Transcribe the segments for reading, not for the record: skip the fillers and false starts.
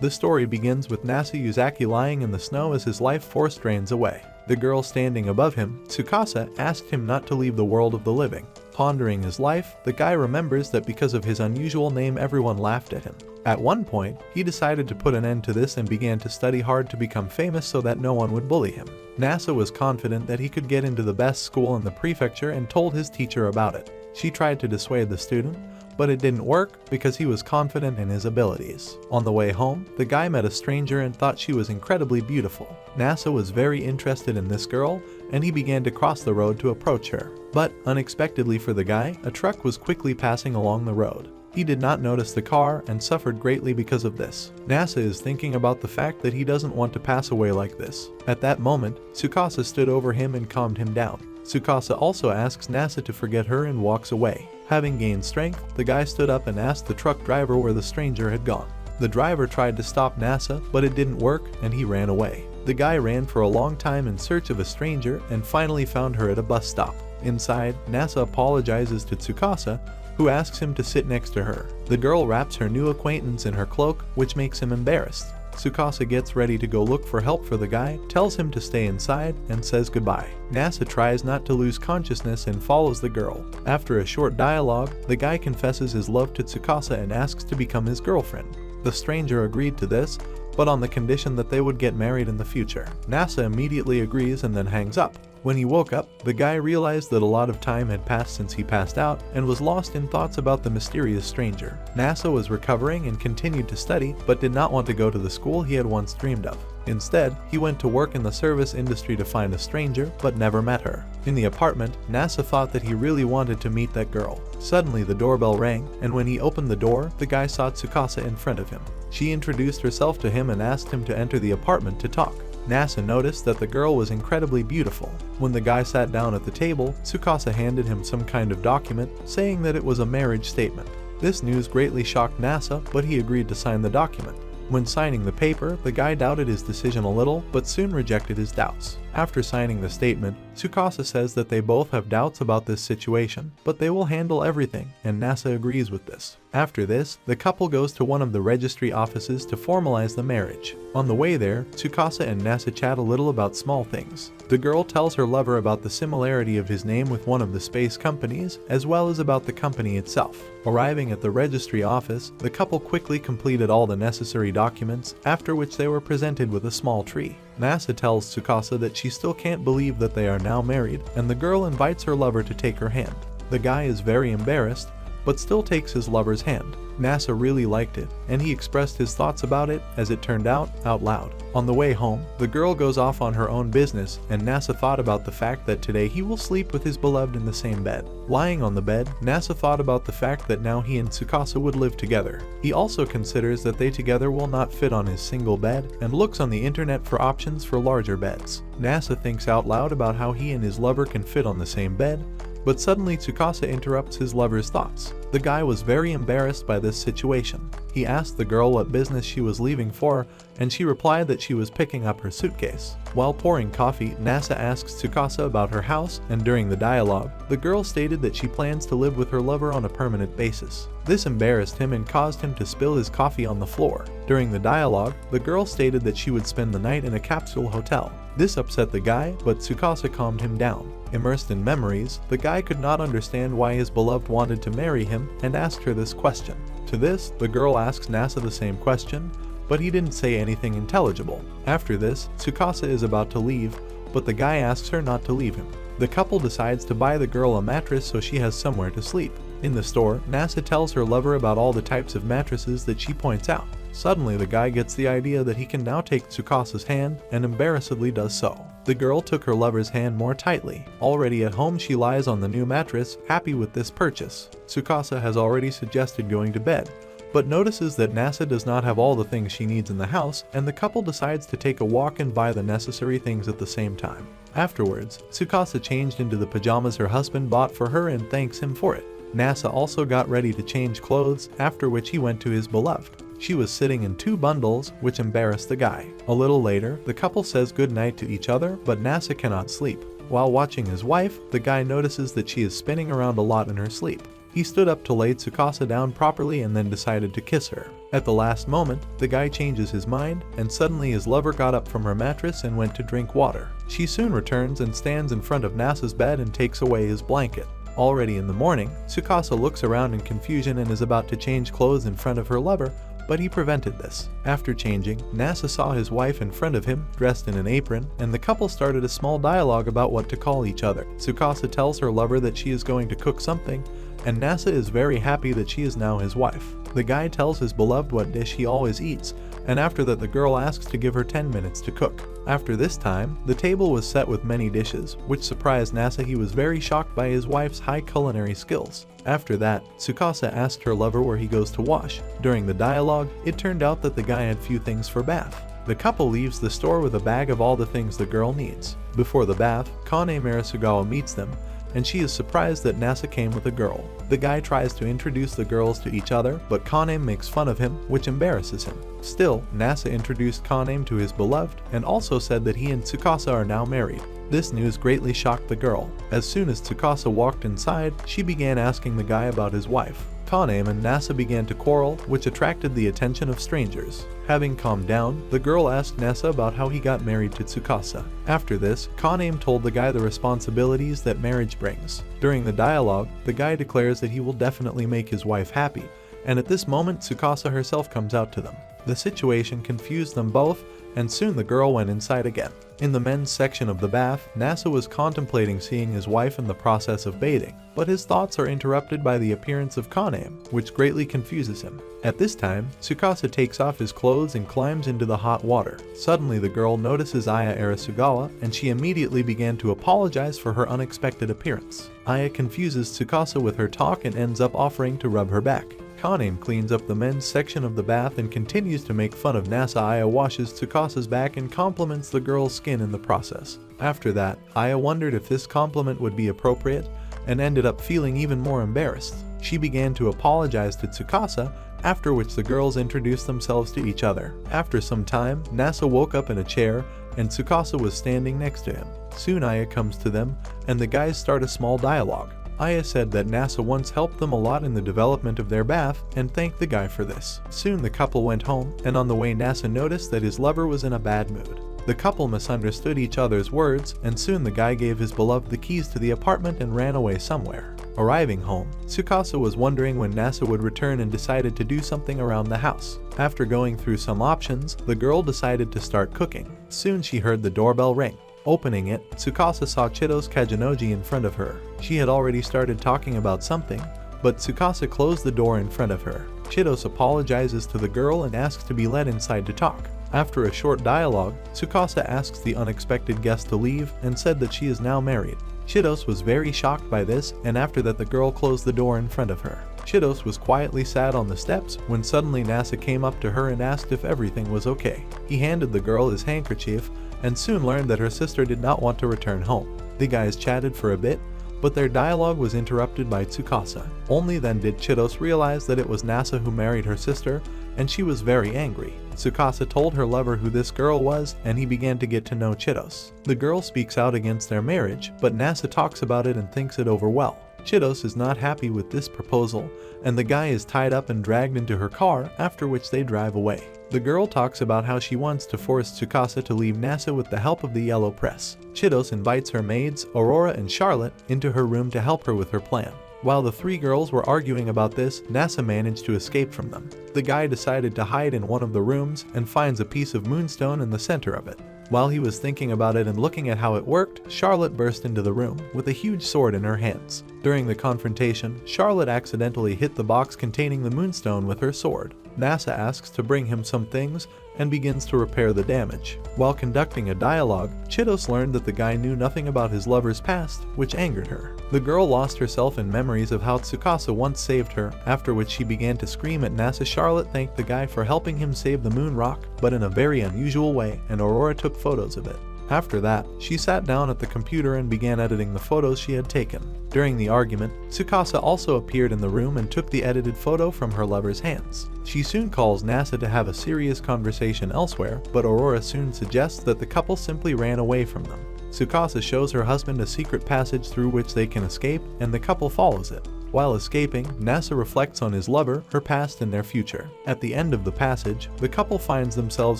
The story begins with Nasa Yuzaki lying in the snow as his life force drains away. The girl standing above him, Tsukasa, asked him not to leave the world of the living. Pondering his life, the guy remembers that because of his unusual name everyone laughed at him. At one point, he decided to put an end to this and began to study hard to become famous so that no one would bully him. Nasa was confident that he could get into the best school in the prefecture and told his teacher about it. She tried to dissuade the student, but it didn't work because he was confident in his abilities. On the way home, the guy met a stranger and thought she was incredibly beautiful. Nasa was very interested in this girl, and he began to cross the road to approach her. But, unexpectedly for the guy, a truck was quickly passing along the road. He did not notice the car and suffered greatly because of this. Nasa is thinking about the fact that he doesn't want to pass away like this. At that moment, Tsukasa stood over him and calmed him down. Tsukasa also asks Nasa to forget her and walks away. Having gained strength, the guy stood up and asked the truck driver where the stranger had gone. The driver tried to stop Nasa, but it didn't work and he ran away. The guy ran for a long time in search of a stranger and finally found her at a bus stop. Inside, Nasa apologizes to Tsukasa, who asks him to sit next to her. The girl wraps her new acquaintance in her cloak, which makes him embarrassed. Tsukasa gets ready to go look for help for the guy, tells him to stay inside, and says goodbye. Nasa tries not to lose consciousness and follows the girl. After a short dialogue, the guy confesses his love to Tsukasa and asks to become his girlfriend. The stranger agreed to this, but on the condition that they would get married in the future. Nasa immediately agrees and then hangs up. When he woke up, the guy realized that a lot of time had passed since he passed out and was lost in thoughts about the mysterious stranger. Nasa was recovering and continued to study, but did not want to go to the school he had once dreamed of. Instead, he went to work in the service industry to find a stranger, but never met her. In the apartment, Nasa thought that he really wanted to meet that girl. Suddenly the doorbell rang, and when he opened the door, the guy saw Tsukasa in front of him. She introduced herself to him and asked him to enter the apartment to talk. Nasa noticed that the girl was incredibly beautiful. When the guy sat down at the table, Tsukasa handed him some kind of document, saying that it was a marriage statement. This news greatly shocked Nasa, but he agreed to sign the document. When signing the paper, the guy doubted his decision a little, but soon rejected his doubts. After signing the statement, Tsukasa says that they both have doubts about this situation, but they will handle everything, and Nasa agrees with this. After this, the couple goes to one of the registry offices to formalize the marriage. On the way there, Tsukasa and Nasa chat a little about small things. The girl tells her lover about the similarity of his name with one of the space companies, as well as about the company itself. Arriving at the registry office, the couple quickly completed all the necessary documents, after which they were presented with a small tree. Nasa tells Tsukasa that she still can't believe that they are now married, and the girl invites her lover to take her hand. The guy is very embarrassed, but still takes his lover's hand. Nasa really liked it, and he expressed his thoughts about it, as it turned out loud. On the way home, the girl goes off on her own business, and Nasa thought about the fact that today he will sleep with his beloved in the same bed. Lying on the bed, Nasa thought about the fact that now he and Tsukasa would live together. He also considers that they together will not fit on his single bed, and looks on the internet for options for larger beds. Nasa thinks out loud about how he and his lover can fit on the same bed, but suddenly Tsukasa interrupts his lover's thoughts. The guy was very embarrassed by this situation. He asked the girl what business she was leaving for, and she replied that she was picking up her suitcase. While pouring coffee, Nasa asks Tsukasa about her house, and during the dialogue, the girl stated that she plans to live with her lover on a permanent basis. This embarrassed him and caused him to spill his coffee on the floor. During the dialogue, the girl stated that she would spend the night in a capsule hotel. This upset the guy, but Tsukasa calmed him down. Immersed in memories, the guy could not understand why his beloved wanted to marry him and asked her this question. To this, the girl asks Nasa the same question, but he didn't say anything intelligible. After this, Tsukasa is about to leave, but the guy asks her not to leave him. The couple decides to buy the girl a mattress so she has somewhere to sleep. In the store, Nasa tells her lover about all the types of mattresses that she points out. Suddenly, the guy gets the idea that he can now take Tsukasa's hand, and embarrassedly does so. The girl took her lover's hand more tightly. Already at home, she lies on the new mattress, happy with this purchase. Tsukasa has already suggested going to bed, but notices that Nasa does not have all the things she needs in the house, and the couple decides to take a walk and buy the necessary things at the same time. Afterwards, Tsukasa changed into the pajamas her husband bought for her and thanks him for it. Nasa also got ready to change clothes, after which he went to his beloved. She was sitting in 2 bundles, which embarrassed the guy. A little later, the couple says goodnight to each other, but Nasa cannot sleep. While watching his wife, the guy notices that she is spinning around a lot in her sleep. He stood up to lay Tsukasa down properly and then decided to kiss her. At the last moment, the guy changes his mind, and suddenly his lover got up from her mattress and went to drink water. She soon returns and stands in front of Nasa's bed and takes away his blanket. Already in the morning, Tsukasa looks around in confusion and is about to change clothes in front of her lover, but he prevented this. After changing, Nasa saw his wife in front of him, dressed in an apron, and the couple started a small dialogue about what to call each other. Tsukasa tells her lover that she is going to cook something, and Nasa is very happy that she is now his wife. The guy tells his beloved what dish he always eats, and after that the girl asks to give her 10 minutes to cook. After this time, the table was set with many dishes, which surprised Nasa. He was very shocked by his wife's high culinary skills. After that, Tsukasa asked her lover where he goes to wash. During the dialogue, it turned out that the guy had few things for bath. The couple leaves the store with a bag of all the things the girl needs. Before the bath, Kane Marisugawa meets them, and she is surprised that Nasa came with a girl. The guy tries to introduce the girls to each other, but Kane makes fun of him, which embarrasses him. Still, Nasa introduced Kane to his beloved, and also said that he and Tsukasa are now married. This news greatly shocked the girl. As soon as Tsukasa walked inside, she began asking the guy about his wife. Kane and Nasa began to quarrel, which attracted the attention of strangers. Having calmed down, the girl asked Nasa about how he got married to Tsukasa. After this, Kane told the guy the responsibilities that marriage brings. During the dialogue, the guy declares that he will definitely make his wife happy, and at this moment Tsukasa herself comes out to them. The situation confused them both, and soon the girl went inside again. In the men's section of the bath, Nasa was contemplating seeing his wife in the process of bathing, but his thoughts are interrupted by the appearance of Kane, which greatly confuses him. At this time, Tsukasa takes off his clothes and climbs into the hot water. Suddenly the girl notices Aya Arisugawa, and she immediately began to apologize for her unexpected appearance. Aya confuses Tsukasa with her talk and ends up offering to rub her back. Kane cleans up the men's section of the bath and continues to make fun of Nasa. Aya washes Tsukasa's back and compliments the girl's skin in the process. After that, Aya wondered if this compliment would be appropriate and ended up feeling even more embarrassed. She began to apologize to Tsukasa, after which the girls introduced themselves to each other. After some time, Nasa woke up in a chair and Tsukasa was standing next to him. Soon Aya comes to them and the guys start a small dialogue. Aya said that Nasa once helped them a lot in the development of their bath and thanked the guy for this. Soon the couple went home, and on the way Nasa noticed that his lover was in a bad mood. The couple misunderstood each other's words, and soon the guy gave his beloved the keys to the apartment and ran away somewhere. Arriving home, Tsukasa was wondering when Nasa would return and decided to do something around the house. After going through some options, the girl decided to start cooking. Soon she heard the doorbell ring. Opening it, Tsukasa saw Chido's Kajinoji in front of her. She had already started talking about something, but Tsukasa closed the door in front of her. Chidos apologizes to the girl and asks to be let inside to talk. After a short dialogue, Tsukasa asks the unexpected guest to leave and said that she is now married. Chidos was very shocked by this, and after that the girl closed the door in front of her. Chidos was quietly sat on the steps when suddenly Nasa came up to her and asked if everything was okay. He handed the girl his handkerchief and soon learned that her sister did not want to return home. The guys chatted for a bit, but their dialogue was interrupted by Tsukasa. Only then did Chidos realize that it was Nasa who married her sister, and she was very angry. Tsukasa told her lover who this girl was, and he began to get to know Chidos. The girl speaks out against their marriage, but Nasa talks about it and thinks it over well. Chidos is not happy with this proposal, and the guy is tied up and dragged into her car, after which they drive away. The girl talks about how she wants to force Tsukasa to leave Nasa with the help of the yellow press. Chidos invites her maids, Aurora and Charlotte, into her room to help her with her plan. While the three girls were arguing about this, Nasa managed to escape from them. The guy decided to hide in one of the rooms and finds a piece of moonstone in the center of it. While he was thinking about it and looking at how it worked, Charlotte burst into the room with a huge sword in her hands. During the confrontation, Charlotte accidentally hit the box containing the moonstone with her sword. Nasa asks to bring him some things and begins to repair the damage. While conducting a dialogue, Chidos learned that the guy knew nothing about his lover's past, which angered her. The girl lost herself in memories of how Tsukasa once saved her, after which she began to scream at Nasa. Charlotte thanked the guy for helping him save the moon rock, but in a very unusual way, and Aurora took photos of it. After that, she sat down at the computer and began editing the photos she had taken. During the argument, Tsukasa also appeared in the room and took the edited photo from her lover's hands. She soon calls Nasa to have a serious conversation elsewhere, but Aurora soon suggests that the couple simply ran away from them. Tsukasa shows her husband a secret passage through which they can escape, and the couple follows it. While escaping, Nasa reflects on his lover, her past and their future. At the end of the passage, the couple finds themselves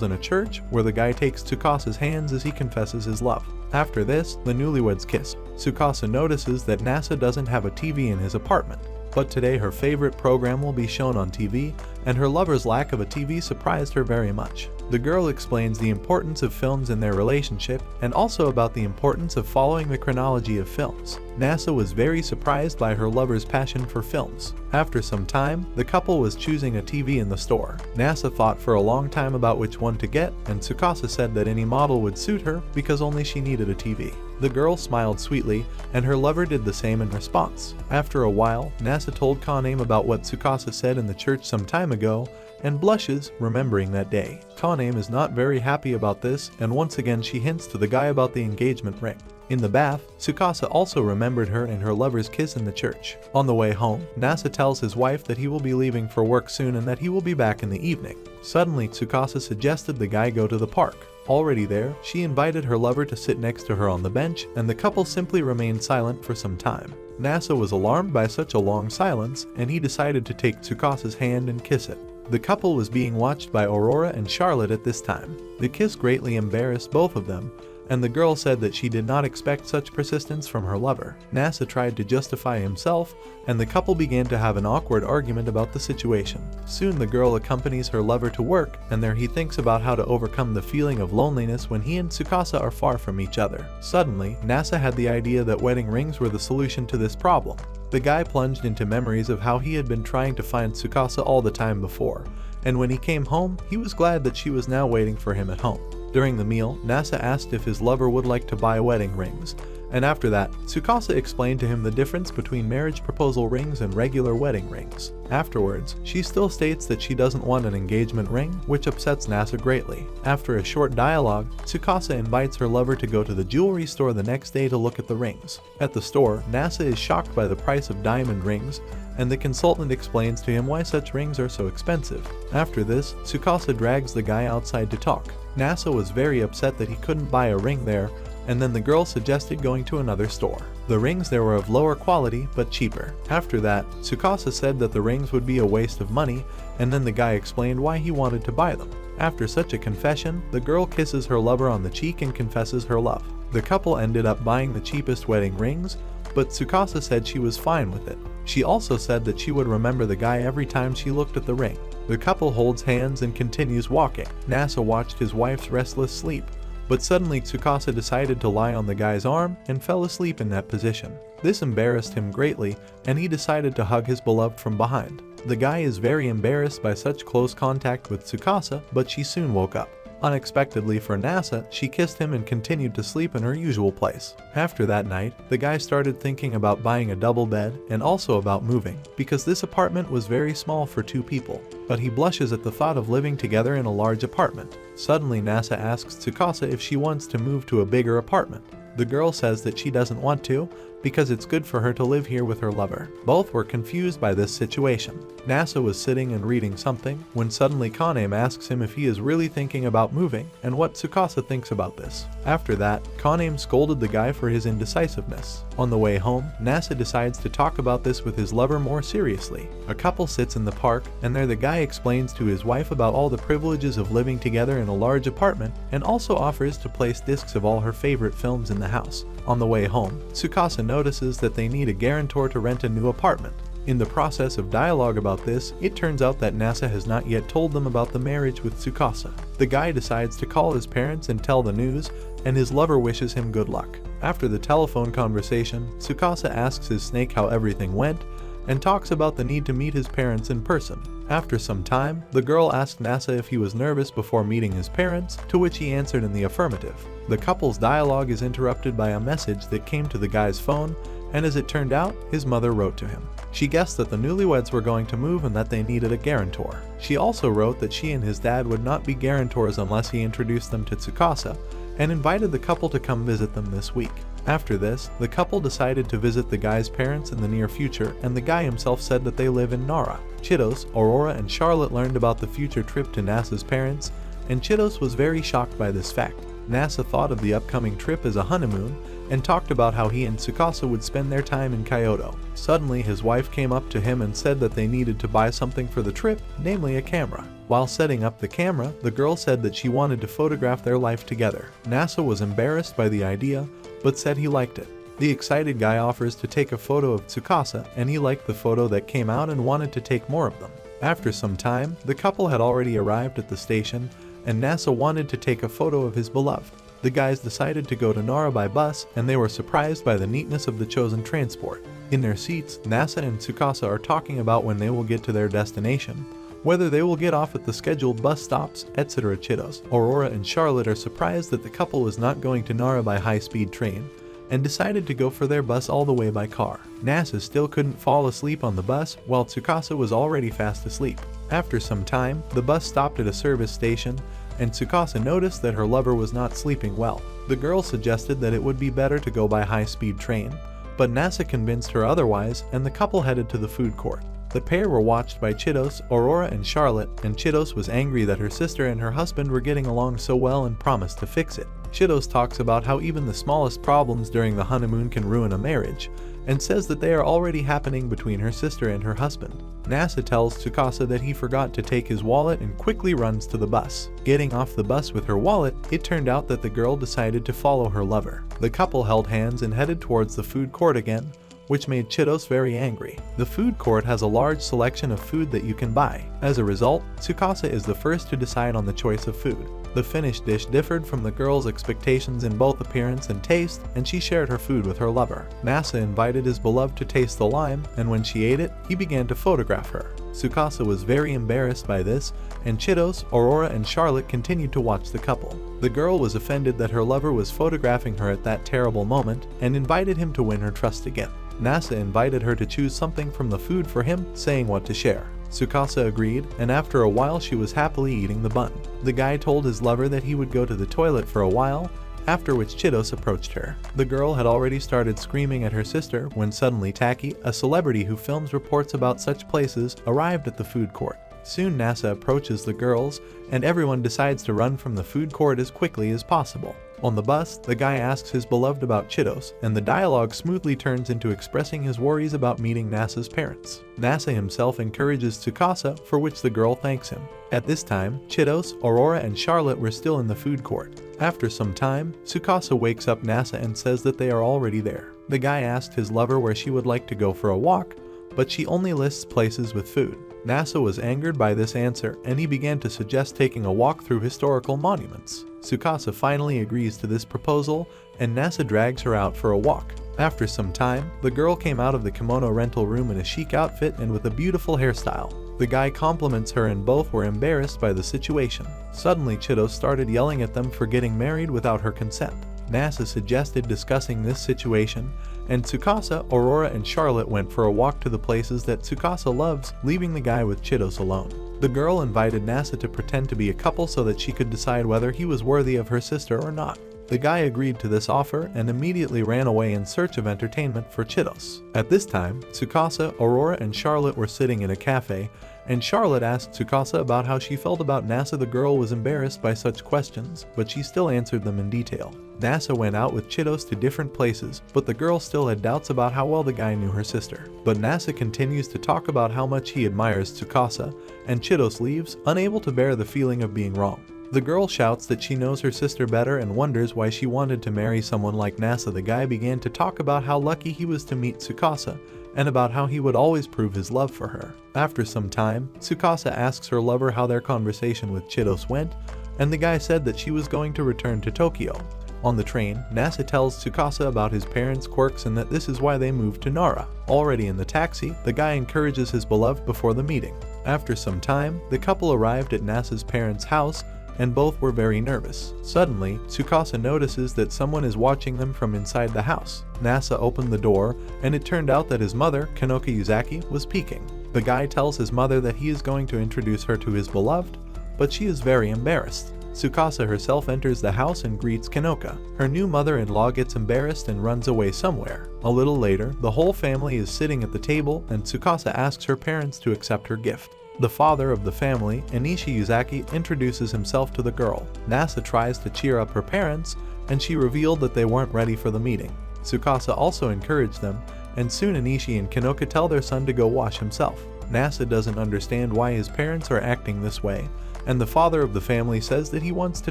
in a church where the guy takes Tsukasa's hands as he confesses his love. After this, the newlyweds kiss. Tsukasa notices that Nasa doesn't have a TV in his apartment, but today her favorite program will be shown on TV, and her lover's lack of a TV surprised her very much. The girl explains the importance of films in their relationship and also about the importance of following the chronology of films. Nasa was very surprised by her lover's passion for films. After some time, the couple was choosing a TV in the store. Nasa thought for a long time about which one to get, and Tsukasa said that any model would suit her because only she needed a TV. The girl smiled sweetly, and her lover did the same in response. After a while, Nasa told Kaname about what Tsukasa said in the church some time ago, and blushes, remembering that day. Kaname is not very happy about this, and once again she hints to the guy about the engagement ring. In the bath, Tsukasa also remembered her and her lover's kiss in the church. On the way home, Nasa tells his wife that he will be leaving for work soon and that he will be back in the evening. Suddenly, Tsukasa suggested the guy go to the park. Already there, she invited her lover to sit next to her on the bench, and the couple simply remained silent for some time. Nasa was alarmed by such a long silence, and he decided to take Tsukasa's hand and kiss it. The couple was being watched by Aurora and Charlotte at this time. The kiss greatly embarrassed both of them, and the girl said that she did not expect such persistence from her lover. Nasa tried to justify himself, and the couple began to have an awkward argument about the situation. Soon the girl accompanies her lover to work, and there he thinks about how to overcome the feeling of loneliness when he and Tsukasa are far from each other. Suddenly, Nasa had the idea that wedding rings were the solution to this problem. The guy plunged into memories of how he had been trying to find Tsukasa all the time before, and when he came home, he was glad that she was now waiting for him at home. During the meal, Nasa asked if his lover would like to buy wedding rings, and after that, Tsukasa explained to him the difference between marriage proposal rings and regular wedding rings. Afterwards, she still states that she doesn't want an engagement ring, which upsets Nasa greatly. After a short dialogue, Tsukasa invites her lover to go to the jewelry store the next day to look at the rings. At the store, Nasa is shocked by the price of diamond rings, and the consultant explains to him why such rings are so expensive. After this, Tsukasa drags the guy outside to talk. Nasa was very upset that he couldn't buy a ring there, and then the girl suggested going to another store. The rings there were of lower quality, but cheaper. After that, Tsukasa said that the rings would be a waste of money, and then the guy explained why he wanted to buy them. After such a confession, the girl kisses her lover on the cheek and confesses her love. The couple ended up buying the cheapest wedding rings, but Tsukasa said she was fine with it. She also said that she would remember the guy every time she looked at the ring. The couple holds hands and continues walking. Nasa watched his wife's restless sleep, but suddenly Tsukasa decided to lie on the guy's arm and fell asleep in that position. This embarrassed him greatly, and he decided to hug his beloved from behind. The guy is very embarrassed by such close contact with Tsukasa, but she soon woke up. Unexpectedly for Nasa, she kissed him and continued to sleep in her usual place. After that night, the guy started thinking about buying a double bed and also about moving, because this apartment was very small for two people, but he blushes at the thought of living together in a large apartment. Suddenly Nasa asks Tsukasa if she wants to move to a bigger apartment. The girl says that she doesn't want to, because it's good for her to live here with her lover. Both were confused by this situation. Nasa was sitting and reading something, when suddenly Kaname asks him if he is really thinking about moving, and what Tsukasa thinks about this. After that, Kaname scolded the guy for his indecisiveness. On the way home, Nasa decides to talk about this with his lover more seriously. A couple sits in the park, and there the guy explains to his wife about all the privileges of living together in a large apartment, and also offers to place discs of all her favorite films in the house. On the way home, Tsukasa notices that they need a guarantor to rent a new apartment. In the process of dialogue about this, it turns out that Nasa has not yet told them about the marriage with Tsukasa. The guy decides to call his parents and tell the news, and his lover wishes him good luck. After the telephone conversation, Tsukasa asks his snake how everything went, and talks about the need to meet his parents in person. After some time, the girl asked Nasa if he was nervous before meeting his parents, to which he answered in the affirmative. The couple's dialogue is interrupted by a message that came to the guy's phone, and as it turned out, his mother wrote to him. She guessed that the newlyweds were going to move and that they needed a guarantor. She also wrote that she and his dad would not be guarantors unless he introduced them to Tsukasa, and invited the couple to come visit them this week. After this, the couple decided to visit the guy's parents in the near future, and the guy himself said that they live in Nara. Chitos, Aurora, and Charlotte learned about the future trip to Nasa's parents, and Chitos was very shocked by this fact. Nasa thought of the upcoming trip as a honeymoon and talked about how he and Tsukasa would spend their time in Kyoto. Suddenly, his wife came up to him and said that they needed to buy something for the trip, namely a camera. While setting up the camera, the girl said that she wanted to photograph their life together. Nasa was embarrassed by the idea, but said he liked it. The excited guy offers to take a photo of Tsukasa, and he liked the photo that came out and wanted to take more of them. After some time, the couple had already arrived at the station, and Nasa wanted to take a photo of his beloved. The guys decided to go to Nara by bus, and they were surprised by the neatness of the chosen transport. In their seats, Nasa and Tsukasa are talking about when they will get to their destination, whether they will get off at the scheduled bus stops, etc. Chitos, Aurora, and Charlotte are surprised that the couple is not going to Nara by high-speed train, and decided to go for their bus all the way by car. Nasa still couldn't fall asleep on the bus, while Tsukasa was already fast asleep. After some time, the bus stopped at a service station, and Tsukasa noticed that her lover was not sleeping well. The girl suggested that it would be better to go by high-speed train, but Nasa convinced her otherwise, and the couple headed to the food court. The pair were watched by Chitos, Aurora, and Charlotte, and Chitos was angry that her sister and her husband were getting along so well and promised to fix it. Chitos talks about how even the smallest problems during the honeymoon can ruin a marriage, and says that they are already happening between her sister and her husband. Nasa tells Tsukasa that he forgot to take his wallet and quickly runs to the bus. Getting off the bus with her wallet, it turned out that the girl decided to follow her lover. The couple held hands and headed towards the food court again, which made Chitos very angry. The food court has a large selection of food that you can buy. As a result, Tsukasa is the first to decide on the choice of food. The finished dish differed from the girl's expectations in both appearance and taste, and she shared her food with her lover. Nasa invited his beloved to taste the lime, and when she ate it, he began to photograph her. Tsukasa was very embarrassed by this, and Chitos, Aurora, and Charlotte continued to watch the couple. The girl was offended that her lover was photographing her at that terrible moment, and invited him to win her trust again. Nasa invited her to choose something from the food for him, saying what to share. Tsukasa agreed, and after a while she was happily eating the bun. The guy told his lover that he would go to the toilet for a while, after which Chitos approached her. The girl had already started screaming at her sister when suddenly Taki, a celebrity who films reports about such places, arrived at the food court. Soon Nasa approaches the girls, and everyone decides to run from the food court as quickly as possible. On the bus, the guy asks his beloved about Chitos, and the dialogue smoothly turns into expressing his worries about meeting Nasa's parents. Nasa himself encourages Tsukasa, for which the girl thanks him. At this time, Chitos, Aurora, and Charlotte were still in the food court. After some time, Tsukasa wakes up Nasa and says that they are already there. The guy asked his lover where she would like to go for a walk, but she only lists places with food. Nasa was angered by this answer, and he began to suggest taking a walk through historical monuments. Tsukasa finally agrees to this proposal, and Nasa drags her out for a walk. After some time, the girl came out of the kimono rental room in a chic outfit and with a beautiful hairstyle. The guy compliments her and both were embarrassed by the situation. Suddenly Chitos started yelling at them for getting married without her consent. Nasa suggested discussing this situation, and Tsukasa, Aurora, and Charlotte went for a walk to the places that Tsukasa loves, leaving the guy with Chitos alone. The girl invited Nasa to pretend to be a couple so that she could decide whether he was worthy of her sister or not. The guy agreed to this offer and immediately ran away in search of entertainment for Chitos. At this time, Tsukasa, Aurora, and Charlotte were sitting in a cafe, and Charlotte asked Tsukasa about how she felt about Nasa. The girl was embarrassed by such questions, but she still answered them in detail. Nasa went out with Chitos to different places, but the girl still had doubts about how well the guy knew her sister. But Nasa continues to talk about how much he admires Tsukasa, and Chitos leaves, unable to bear the feeling of being wrong. The girl shouts that she knows her sister better and wonders why she wanted to marry someone like Nasa. The guy began to talk about how lucky he was to meet Tsukasa, and about how he would always prove his love for her. After some time, Tsukasa asks her lover how their conversation with Chitos went, and the guy said that she was going to return to Tokyo. On the train, Nasa tells Tsukasa about his parents' quirks and that this is why they moved to Nara. Already in the taxi, the guy encourages his beloved before the meeting. After some time, the couple arrived at Nasa's parents' house, and both were very nervous. Suddenly, Tsukasa notices that someone is watching them from inside the house. Nasa opened the door, and it turned out that his mother, Kanoka Yuzaki, was peeking. The guy tells his mother that he is going to introduce her to his beloved, but she is very embarrassed. Tsukasa herself enters the house and greets Kanoka. Her new mother-in-law gets embarrassed and runs away somewhere. A little later, the whole family is sitting at the table, and Tsukasa asks her parents to accept her gift. The father of the family, Anishi Yuzaki, introduces himself to the girl. Nasa tries to cheer up her parents, and she revealed that they weren't ready for the meeting. Tsukasa also encouraged them, and soon Anishi and Kanoka tell their son to go wash himself. Nasa doesn't understand why his parents are acting this way, and the father of the family says that he wants to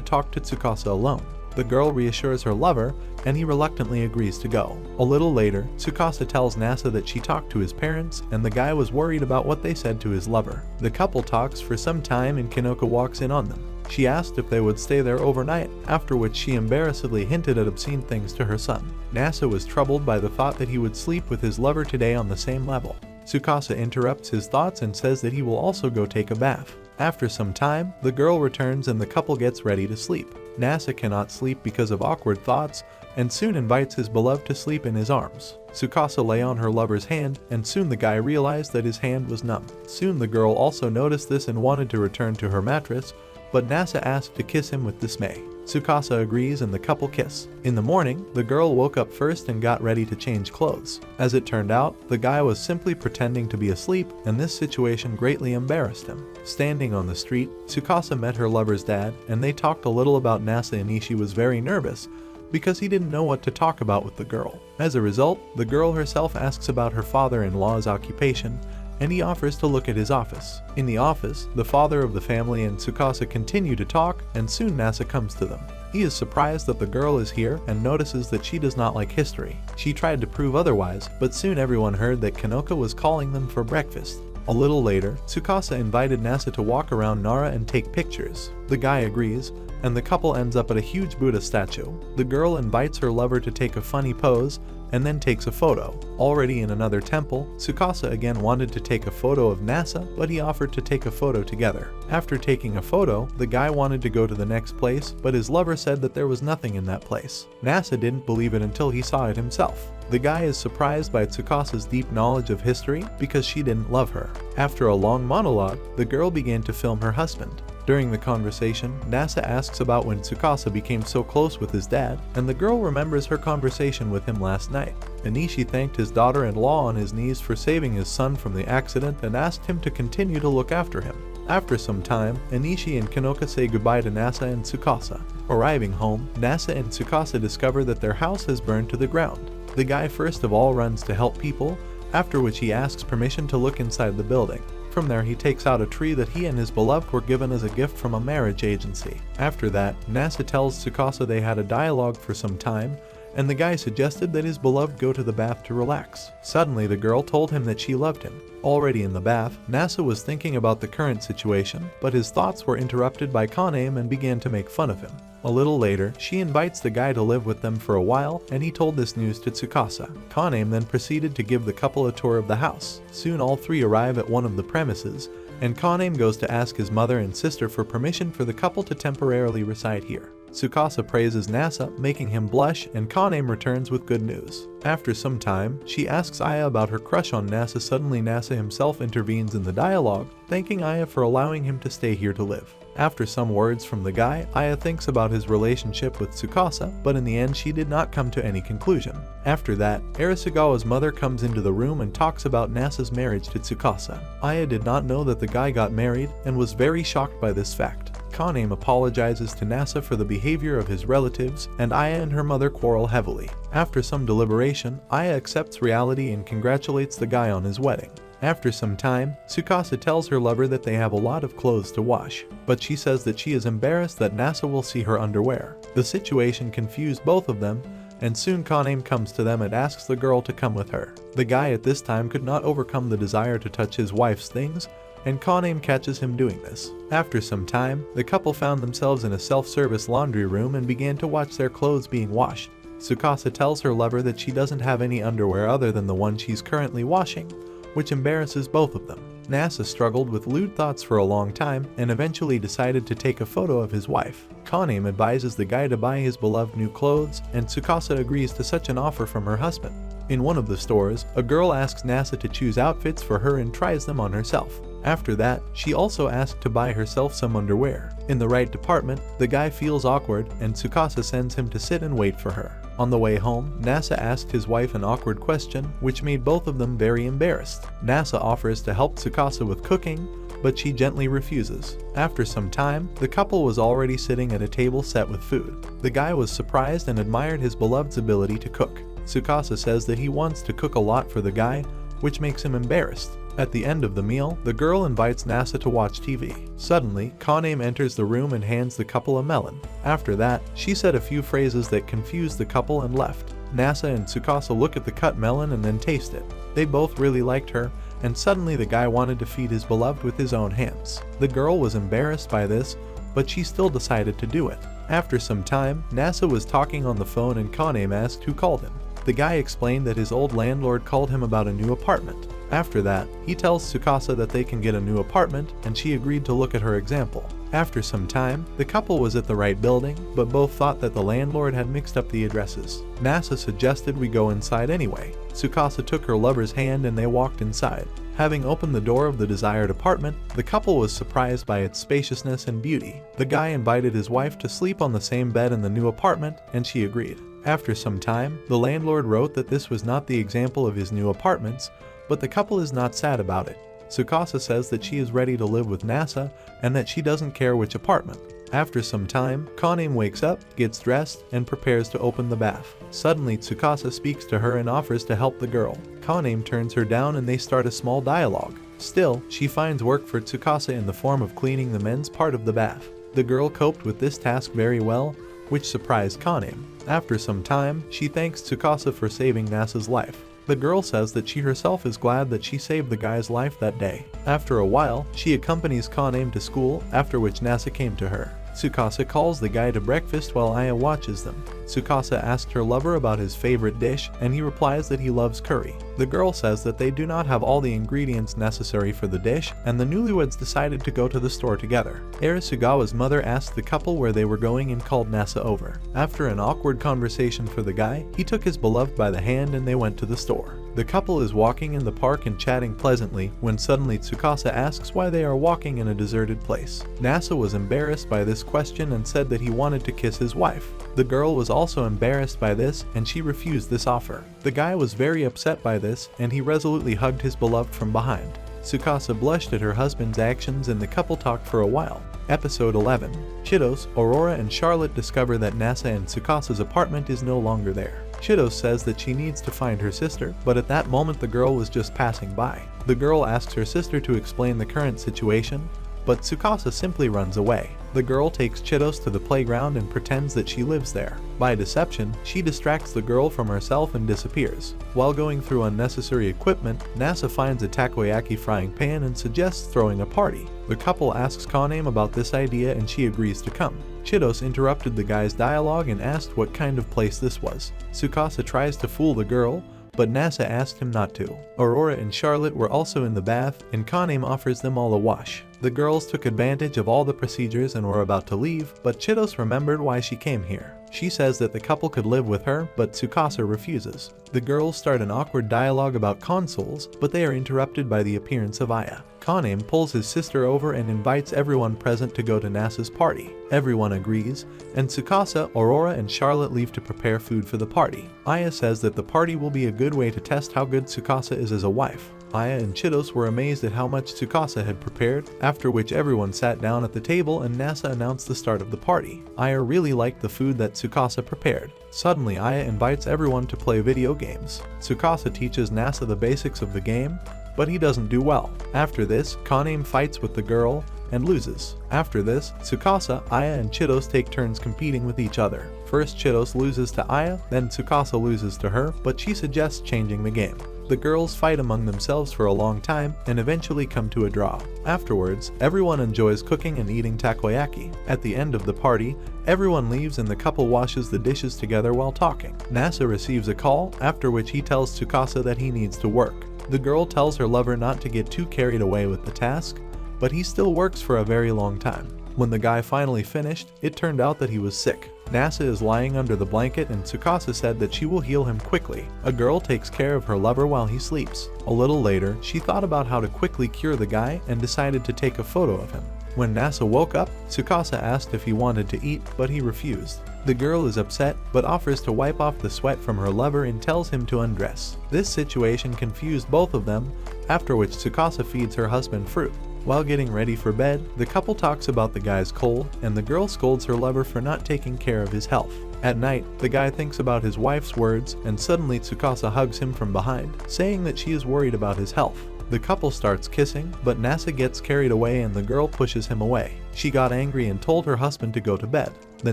talk to Tsukasa alone. The girl reassures her lover, and he reluctantly agrees to go. A little later, Tsukasa tells Nasa that she talked to his parents, and the guy was worried about what they said to his lover. The couple talks for some time and Kanoka walks in on them. She asked if they would stay there overnight, after which she embarrassedly hinted at obscene things to her son. Nasa was troubled by the thought that he would sleep with his lover today on the same level. Tsukasa interrupts his thoughts and says that he will also go take a bath. After some time, the girl returns and the couple gets ready to sleep. Nasa cannot sleep because of awkward thoughts, and soon invites his beloved to sleep in his arms. Tsukasa lay on her lover's hand, and soon the guy realized that his hand was numb. Soon the girl also noticed this and wanted to return to her mattress, but Nasa asked to kiss him with dismay. Tsukasa agrees and the couple kiss. In the morning, the girl woke up first and got ready to change clothes. As it turned out, the guy was simply pretending to be asleep, and this situation greatly embarrassed him. Standing on the street, Tsukasa met her lover's dad, and they talked a little about Nasa. Anishi was very nervous because he didn't know what to talk about with the girl. As a result, the girl herself asks about her father-in-law's occupation, and he offers to look at his office. In the office, the father of the family and Tsukasa continue to talk, and soon Nasa comes to them. He is surprised that the girl is here and notices that she does not like history. She tried to prove otherwise, but soon everyone heard that Kanoka was calling them for breakfast. A little later, Tsukasa invited Nasa to walk around Nara and take pictures. The guy agrees, and the couple ends up at a huge Buddha statue. The girl invites her lover to take a funny pose, and then takes a photo. Already in another temple, Tsukasa again wanted to take a photo of Nasa, but he offered to take a photo together. After taking a photo, the guy wanted to go to the next place, but his lover said that there was nothing in that place. Nasa didn't believe it until he saw it himself. The guy is surprised by Tsukasa's deep knowledge of history because she didn't love her. After a long monologue, the girl began to film her husband. During the conversation, Nasa asks about when Tsukasa became so close with his dad, and the girl remembers her conversation with him last night. Anishi thanked his daughter-in-law on his knees for saving his son from the accident and asked him to continue to look after him. After some time, Anishi and Kanoka say goodbye to Nasa and Tsukasa. Arriving home, Nasa and Tsukasa discover that their house has burned to the ground. The guy first of all runs to help people, after which he asks permission to look inside the building. From there he takes out a tree that he and his beloved were given as a gift from a marriage agency. After that, Nasa tells Tsukasa they had a dialogue for some time, and the guy suggested that his beloved go to the bath to relax. Suddenly the girl told him that she loved him. Already in the bath, Nasa was thinking about the current situation, but his thoughts were interrupted by Kaname and began to make fun of him. A little later, she invites the guy to live with them for a while, and he told this news to Tsukasa. Kaname then proceeded to give the couple a tour of the house. Soon all three arrive at one of the premises, and Kaname goes to ask his mother and sister for permission for the couple to temporarily reside here. Tsukasa praises Nasa, making him blush, and Kaname returns with good news. After some time, she asks Aya about her crush on Nasa. Suddenly Nasa himself intervenes in the dialogue, thanking Aya for allowing him to stay here to live. After some words from the guy, Aya thinks about his relationship with Tsukasa, but in the end she did not come to any conclusion. After that, Arisugawa's mother comes into the room and talks about Nasa's marriage to Tsukasa. Aya did not know that the guy got married and was very shocked by this fact. Kaname apologizes to Nasa for the behavior of his relatives, and Aya and her mother quarrel heavily. After some deliberation, Aya accepts reality and congratulates the guy on his wedding. After some time, Tsukasa tells her lover that they have a lot of clothes to wash, but she says that she is embarrassed that Nasa will see her underwear. The situation confused both of them, and soon Kaname comes to them and asks the girl to come with her. The guy at this time could not overcome the desire to touch his wife's things, and Kaname catches him doing this. After some time, the couple found themselves in a self-service laundry room and began to watch their clothes being washed. Tsukasa tells her lover that she doesn't have any underwear other than the one she's currently washing, which embarrasses both of them. Nasa struggled with lewd thoughts for a long time and eventually decided to take a photo of his wife. Kaname advises the guy to buy his beloved new clothes, and Tsukasa agrees to such an offer from her husband. In one of the stores, a girl asks Nasa to choose outfits for her and tries them on herself. After that, she also asked to buy herself some underwear. In the right department, the guy feels awkward and Tsukasa sends him to sit and wait for her. On the way home, Nasa asked his wife an awkward question, which made both of them very embarrassed. Nasa offers to help Tsukasa with cooking, but she gently refuses. After some time, the couple was already sitting at a table set with food. The guy was surprised and admired his beloved's ability to cook. Tsukasa says that he wants to cook a lot for the guy, which makes him embarrassed. At the end of the meal, the girl invites Nasa to watch TV. Suddenly, Kaname enters the room and hands the couple a melon. After that, she said a few phrases that confused the couple and left. Nasa and Tsukasa look at the cut melon and then taste it. They both really liked her, and suddenly the guy wanted to feed his beloved with his own hands. The girl was embarrassed by this, but she still decided to do it. After some time, Nasa was talking on the phone and Kaname asked who called him. The guy explained that his old landlord called him about a new apartment. After that, he tells Tsukasa that they can get a new apartment, and she agreed to look at her example. After some time, the couple was at the right building, but both thought that the landlord had mixed up the addresses. Nasa suggested we go inside anyway. Tsukasa took her lover's hand and they walked inside. Having opened the door of the desired apartment, the couple was surprised by its spaciousness and beauty. The guy invited his wife to sleep on the same bed in the new apartment, and she agreed. After some time, the landlord wrote that this was not the example of his new apartments, but the couple is not sad about it. Tsukasa says that she is ready to live with Nasa and that she doesn't care which apartment. After some time, Kaname wakes up, gets dressed, and prepares to open the bath. Suddenly, Tsukasa speaks to her and offers to help the girl. Kaname turns her down and they start a small dialogue. Still, she finds work for Tsukasa in the form of cleaning the men's part of the bath. The girl coped with this task very well, which surprised Kaname. After some time, she thanks Tsukasa for saving Nasa's life. The girl says that she herself is glad that she saved the guy's life that day. After a while, she accompanies Kaname to school, after which Nasa came to her. Tsukasa calls the guy to breakfast while Aya watches them. Tsukasa asks her lover about his favorite dish, and he replies that he loves curry. The girl says that they do not have all the ingredients necessary for the dish, and the newlyweds decided to go to the store together. Arisugawa's mother asked the couple where they were going and called Nasa over. After an awkward conversation for the guy, he took his beloved by the hand and they went to the store. The couple is walking in the park and chatting pleasantly when suddenly Tsukasa asks why they are walking in a deserted place. Nasa was embarrassed by this question and said that he wanted to kiss his wife. The girl was also embarrassed by this and she refused this offer. The guy was very upset by this and he resolutely hugged his beloved from behind. Tsukasa blushed at her husband's actions and the couple talked for a while. Episode 11. Chitos, Aurora and Charlotte discover that Nasa and Tsukasa's apartment is no longer there. Chitos says that she needs to find her sister, but at that moment the girl was just passing by. The girl asks her sister to explain the current situation, but Tsukasa simply runs away. The girl takes Chitos to the playground and pretends that she lives there. By deception, she distracts the girl from herself and disappears. While going through unnecessary equipment, Nasa finds a takoyaki frying pan and suggests throwing a party. The couple asks Kaname about this idea and she agrees to come. Chitos interrupted the guy's dialogue and asked what kind of place this was. Tsukasa tries to fool the girl, but Nasa asked him not to. Aurora and Charlotte were also in the bath, and Kaname offers them all a wash. The girls took advantage of all the procedures and were about to leave, but Chitos remembered why she came here. She says that the couple could live with her, but Tsukasa refuses. The girls start an awkward dialogue about consoles, but they are interrupted by the appearance of Aya. Kaname pulls his sister over and invites everyone present to go to Nasa's party. Everyone agrees, and Tsukasa, Aurora, and Charlotte leave to prepare food for the party. Aya says that the party will be a good way to test how good Tsukasa is as a wife. Aya and Chitos were amazed at how much Tsukasa had prepared, after which everyone sat down at the table and Nasa announced the start of the party. Aya really liked the food that Tsukasa prepared. Suddenly, Aya invites everyone to play video games. Tsukasa teaches Nasa the basics of the game, but he doesn't do well. After this, Kaname fights with the girl and loses. After this, Tsukasa, Aya, and Chitos take turns competing with each other. First Chitos loses to Aya, then Tsukasa loses to her, but she suggests changing the game. The girls fight among themselves for a long time and eventually come to a draw. Afterwards, everyone enjoys cooking and eating takoyaki. At the end of the party, everyone leaves and the couple washes the dishes together while talking. Nasa receives a call, after which he tells Tsukasa that he needs to work. The girl tells her lover not to get too carried away with the task, but he still works for a very long time. When the guy finally finished, it turned out that he was sick. Nasa is lying under the blanket and Tsukasa said that she will heal him quickly. A girl takes care of her lover while he sleeps. A little later, she thought about how to quickly cure the guy and decided to take a photo of him. When Nasa woke up, Tsukasa asked if he wanted to eat, but he refused. The girl is upset, but offers to wipe off the sweat from her lover and tells him to undress. This situation confused both of them, after which Tsukasa feeds her husband fruit. While getting ready for bed, the couple talks about the guy's cold, and the girl scolds her lover for not taking care of his health. At night, the guy thinks about his wife's words, and suddenly Tsukasa hugs him from behind, saying that she is worried about his health. The couple starts kissing, but Nasa gets carried away and the girl pushes him away. She got angry and told her husband to go to bed. The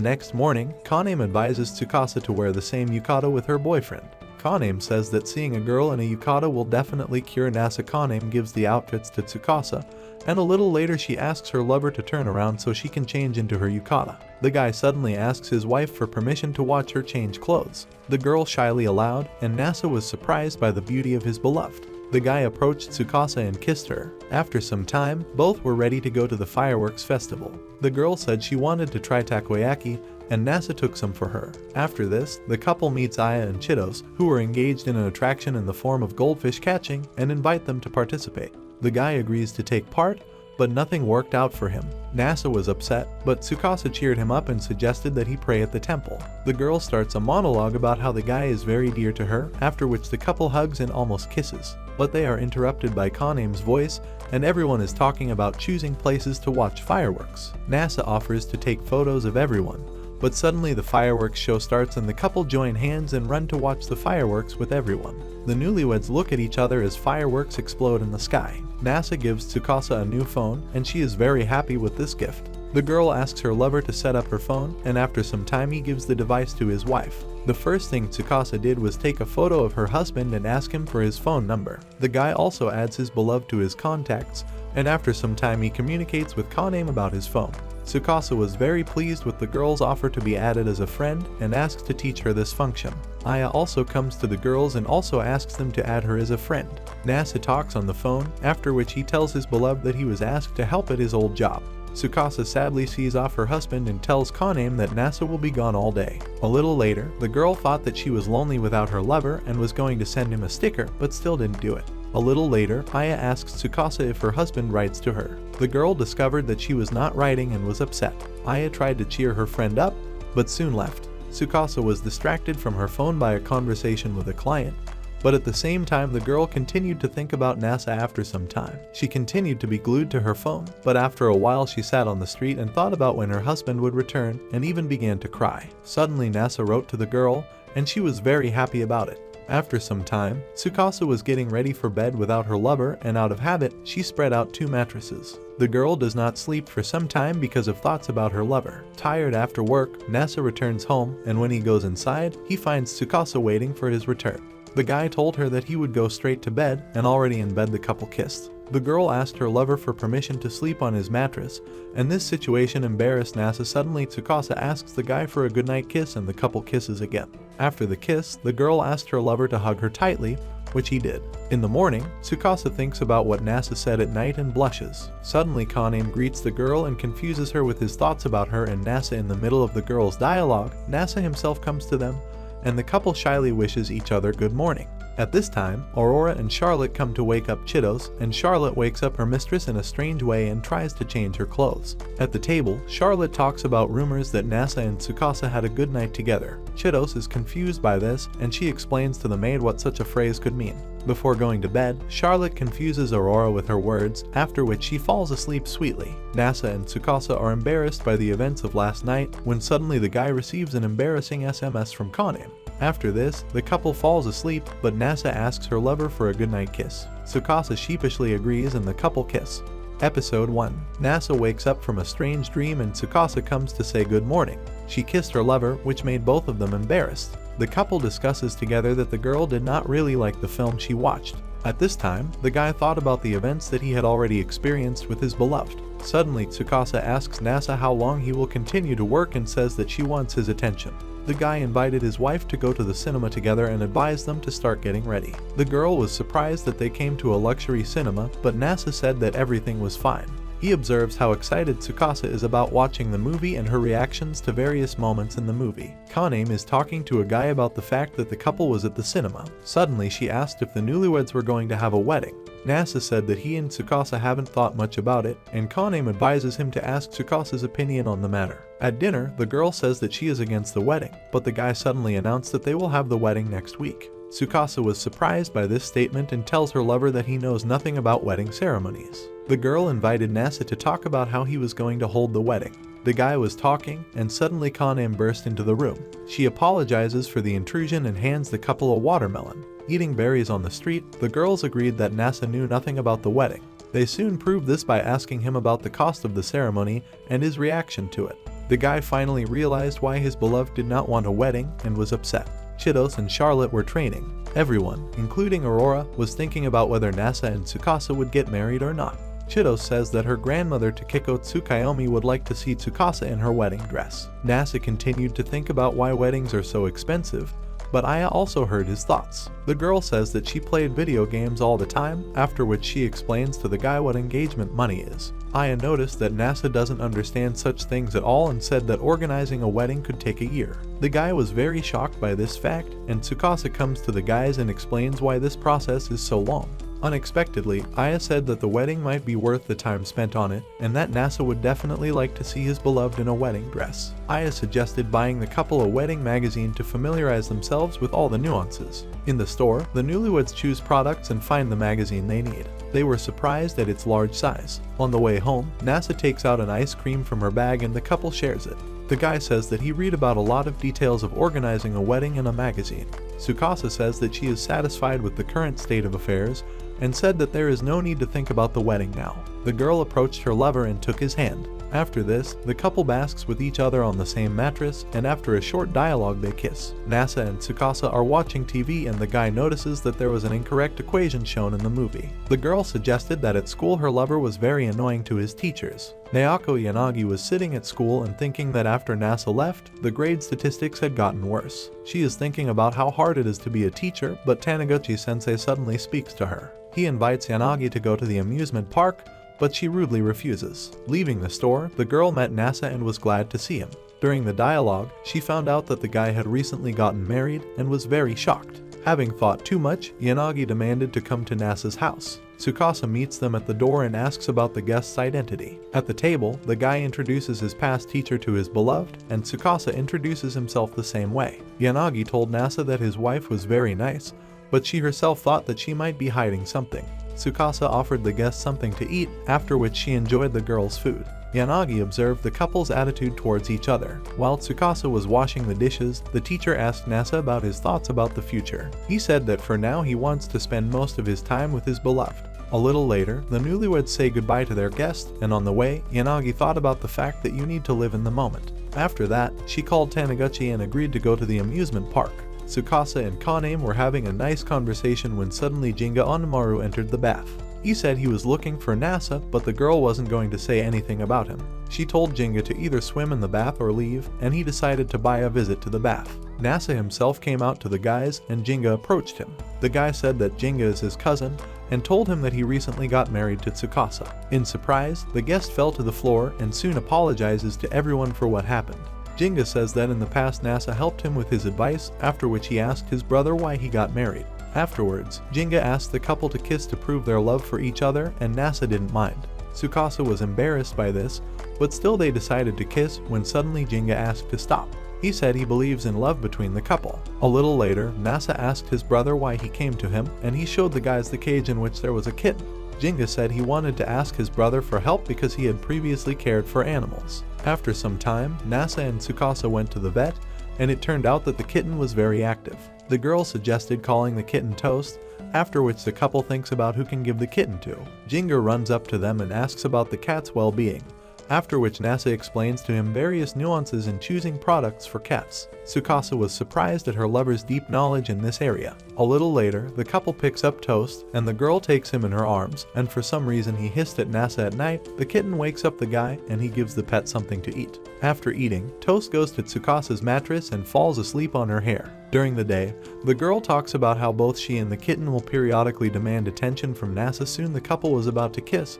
next morning, Kaname advises Tsukasa to wear the same yukata with her boyfriend. Kaname says that seeing a girl in a yukata will definitely cure Nasa. Kaname gives the outfits to Tsukasa, and a little later she asks her lover to turn around so she can change into her yukata. The guy suddenly asks his wife for permission to watch her change clothes. The girl shyly allowed, and Nasa was surprised by the beauty of his beloved. The guy approached Tsukasa and kissed her. After some time, both were ready to go to the fireworks festival. The girl said she wanted to try takoyaki, and Nasa took some for her. After this, the couple meets Aya and Chitos, who were engaged in an attraction in the form of goldfish catching, and invite them to participate. The guy agrees to take part, but nothing worked out for him. Nasa was upset, but Tsukasa cheered him up and suggested that he pray at the temple. The girl starts a monologue about how the guy is very dear to her, after which the couple hugs and almost kisses. But they are interrupted by Kaname's voice, and everyone is talking about choosing places to watch fireworks. Nasa offers to take photos of everyone, but suddenly the fireworks show starts and the couple join hands and run to watch the fireworks with everyone. The newlyweds look at each other as fireworks explode in the sky. Nasa gives Tsukasa a new phone, and she is very happy with this gift. The girl asks her lover to set up her phone, and after some time he gives the device to his wife. The first thing Tsukasa did was take a photo of her husband and ask him for his phone number. The guy also adds his beloved to his contacts, and after some time he communicates with Kaname about his phone. Tsukasa was very pleased with the girl's offer to be added as a friend and asks to teach her this function. Aya also comes to the girls and also asks them to add her as a friend. Nasa talks on the phone, after which he tells his beloved that he was asked to help at his old job. Tsukasa sadly sees off her husband and tells Kaname that Nasa will be gone all day. A little later, the girl thought that she was lonely without her lover and was going to send him a sticker, but still didn't do it. A little later, Aya asks Tsukasa if her husband writes to her. The girl discovered that she was not writing and was upset. Aya tried to cheer her friend up, but soon left. Tsukasa was distracted from her phone by a conversation with a client, but at the same time the girl continued to think about Nasa. After some time, she continued to be glued to her phone, but after a while she sat on the street and thought about when her husband would return and even began to cry. Suddenly Nasa wrote to the girl, and she was very happy about it. After some time, Tsukasa was getting ready for bed without her lover, and out of habit, she spread out 2 mattresses. The girl does not sleep for some time because of thoughts about her lover. Tired after work, Nasa returns home, and when he goes inside, he finds Tsukasa waiting for his return. The guy told her that he would go straight to bed, and already in bed the couple kissed. The girl asked her lover for permission to sleep on his mattress, and this situation embarrassed Nasa. Suddenly Tsukasa asks the guy for a goodnight kiss and the couple kisses again. After the kiss, the girl asked her lover to hug her tightly, which he did. In the morning, Tsukasa thinks about what Nasa said at night and blushes. Suddenly Kaname greets the girl and confuses her with his thoughts about her and Nasa. In the middle of the girl's dialogue, Nasa himself comes to them, and the couple shyly wishes each other good morning. At this time, Aurora and Charlotte come to wake up Chitos, and Charlotte wakes up her mistress in a strange way and tries to change her clothes. At the table, Charlotte talks about rumors that Nasa and Tsukasa had a good night together. Chitos is confused by this, and she explains to the maid what such a phrase could mean. Before going to bed, Charlotte confuses Aurora with her words, after which she falls asleep sweetly. Nasa and Tsukasa are embarrassed by the events of last night, when suddenly the guy receives an embarrassing SMS from Kaname. After this, the couple falls asleep, but Nasa asks her lover for a goodnight kiss. Tsukasa sheepishly agrees and the couple kiss. Episode 1. Nasa wakes up from a strange dream and Tsukasa comes to say good morning. She kissed her lover, which made both of them embarrassed. The couple discusses together that the girl did not really like the film she watched. At this time, the guy thought about the events that he had already experienced with his beloved. Suddenly, Tsukasa asks Nasa how long he will continue to work and says that she wants his attention. The guy invited his wife to go to the cinema together and advised them to start getting ready. The girl was surprised that they came to a luxury cinema, but Nasa said that everything was fine. He observes how excited Tsukasa is about watching the movie and her reactions to various moments in the movie. Kaname is talking to a guy about the fact that the couple was at the cinema. Suddenly she asked if the newlyweds were going to have a wedding. Nasa said that he and Tsukasa haven't thought much about it, and Kaname advises him to ask Tsukasa's opinion on the matter. At dinner, the girl says that she is against the wedding, but the guy suddenly announced that they will have the wedding next week. Tsukasa was surprised by this statement and tells her lover that he knows nothing about wedding ceremonies. The girl invited Nasa to talk about how he was going to hold the wedding. The guy was talking, and suddenly Kanem burst into the room. She apologizes for the intrusion and hands the couple a watermelon. Eating berries on the street, the girls agreed that Nasa knew nothing about the wedding. They soon proved this by asking him about the cost of the ceremony and his reaction to it. The guy finally realized why his beloved did not want a wedding and was upset. Chitos and Charlotte were training. Everyone, including Aurora, was thinking about whether Nasa and Tsukasa would get married or not. Chitos says that her grandmother Takiko Tsukayomi would like to see Tsukasa in her wedding dress. Nasa continued to think about why weddings are so expensive, but Aya also heard his thoughts. The girl says that she played video games all the time, after which she explains to the guy what engagement money is. Aya noticed that Nasa doesn't understand such things at all and said that organizing a wedding could take a year. The guy was very shocked by this fact, and Tsukasa comes to the guys and explains why this process is so long. Unexpectedly, Aya said that the wedding might be worth the time spent on it, and that Nasa would definitely like to see his beloved in a wedding dress. Aya suggested buying the couple a wedding magazine to familiarize themselves with all the nuances. In the store, the newlyweds choose products and find the magazine they need. They were surprised at its large size. On the way home, Nasa takes out an ice cream from her bag and the couple shares it. The guy says that he read about a lot of details of organizing a wedding in a magazine. Tsukasa says that she is satisfied with the current state of affairs and said that there is no need to think about the wedding now. The girl approached her lover and took his hand. After this, the couple basks with each other on the same mattress, and after a short dialogue they kiss. Nasa and Tsukasa are watching TV and the guy notices that there was an incorrect equation shown in the movie. The girl suggested that at school her lover was very annoying to his teachers. Naoko Yanagi was sitting at school and thinking that after Nasa left, the grade statistics had gotten worse. She is thinking about how hard it is to be a teacher, but Taniguchi-sensei suddenly speaks to her. He invites Yanagi to go to the amusement park, but she rudely refuses. Leaving the store, the girl met Nasa and was glad to see him. During the dialogue, she found out that the guy had recently gotten married and was very shocked. Having thought too much, Yanagi demanded to come to Nasa's house. Tsukasa meets them at the door and asks about the guest's identity. At the table, the guy introduces his past teacher to his beloved, and Tsukasa introduces himself the same way. Yanagi told Nasa that his wife was very nice, but she herself thought that she might be hiding something. Tsukasa offered the guest something to eat, after which she enjoyed the girl's food. Yanagi observed the couple's attitude towards each other. While Tsukasa was washing the dishes, the teacher asked Nasa about his thoughts about the future. He said that for now he wants to spend most of his time with his beloved. A little later, the newlyweds say goodbye to their guest, and on the way, Yanagi thought about the fact that you need to live in the moment. After that, she called Taniguchi and agreed to go to the amusement park. Tsukasa and Kanem were having a nice conversation when suddenly Jinga Onmaru entered the bath. He said he was looking for Nasa, but the girl wasn't going to say anything about him. She told Jinga to either swim in the bath or leave, and he decided to buy a visit to the bath. Nasa himself came out to the guys, and Jinga approached him. The guy said that Jinga is his cousin, and told him that he recently got married to Tsukasa. In surprise, the guest fell to the floor and soon apologizes to everyone for what happened. Jinga says that in the past Nasa helped him with his advice, after which he asked his brother why he got married. Afterwards, Jinga asked the couple to kiss to prove their love for each other, and Nasa didn't mind. Tsukasa was embarrassed by this, but still they decided to kiss when suddenly Jinga asked to stop. He said he believes in love between the couple. A little later, Nasa asked his brother why he came to him, and he showed the guys the cage in which there was a kitten. Jinga said he wanted to ask his brother for help because he had previously cared for animals. After some time, Nasa and Tsukasa went to the vet, and it turned out that the kitten was very active. The girl suggested calling the kitten Toast, after which the couple thinks about who can give the kitten to. Jinga runs up to them and asks about the cat's well-being, after which Nasa explains to him various nuances in choosing products for cats. Tsukasa was surprised at her lover's deep knowledge in this area. A little later, the couple picks up Toast, and the girl takes him in her arms, and for some reason he hissed at Nasa at night. The kitten wakes up the guy, and he gives the pet something to eat. After eating, Toast goes to Tsukasa's mattress and falls asleep on her hair. During the day, the girl talks about how both she and the kitten will periodically demand attention from Nasa. Soon the couple was about to kiss,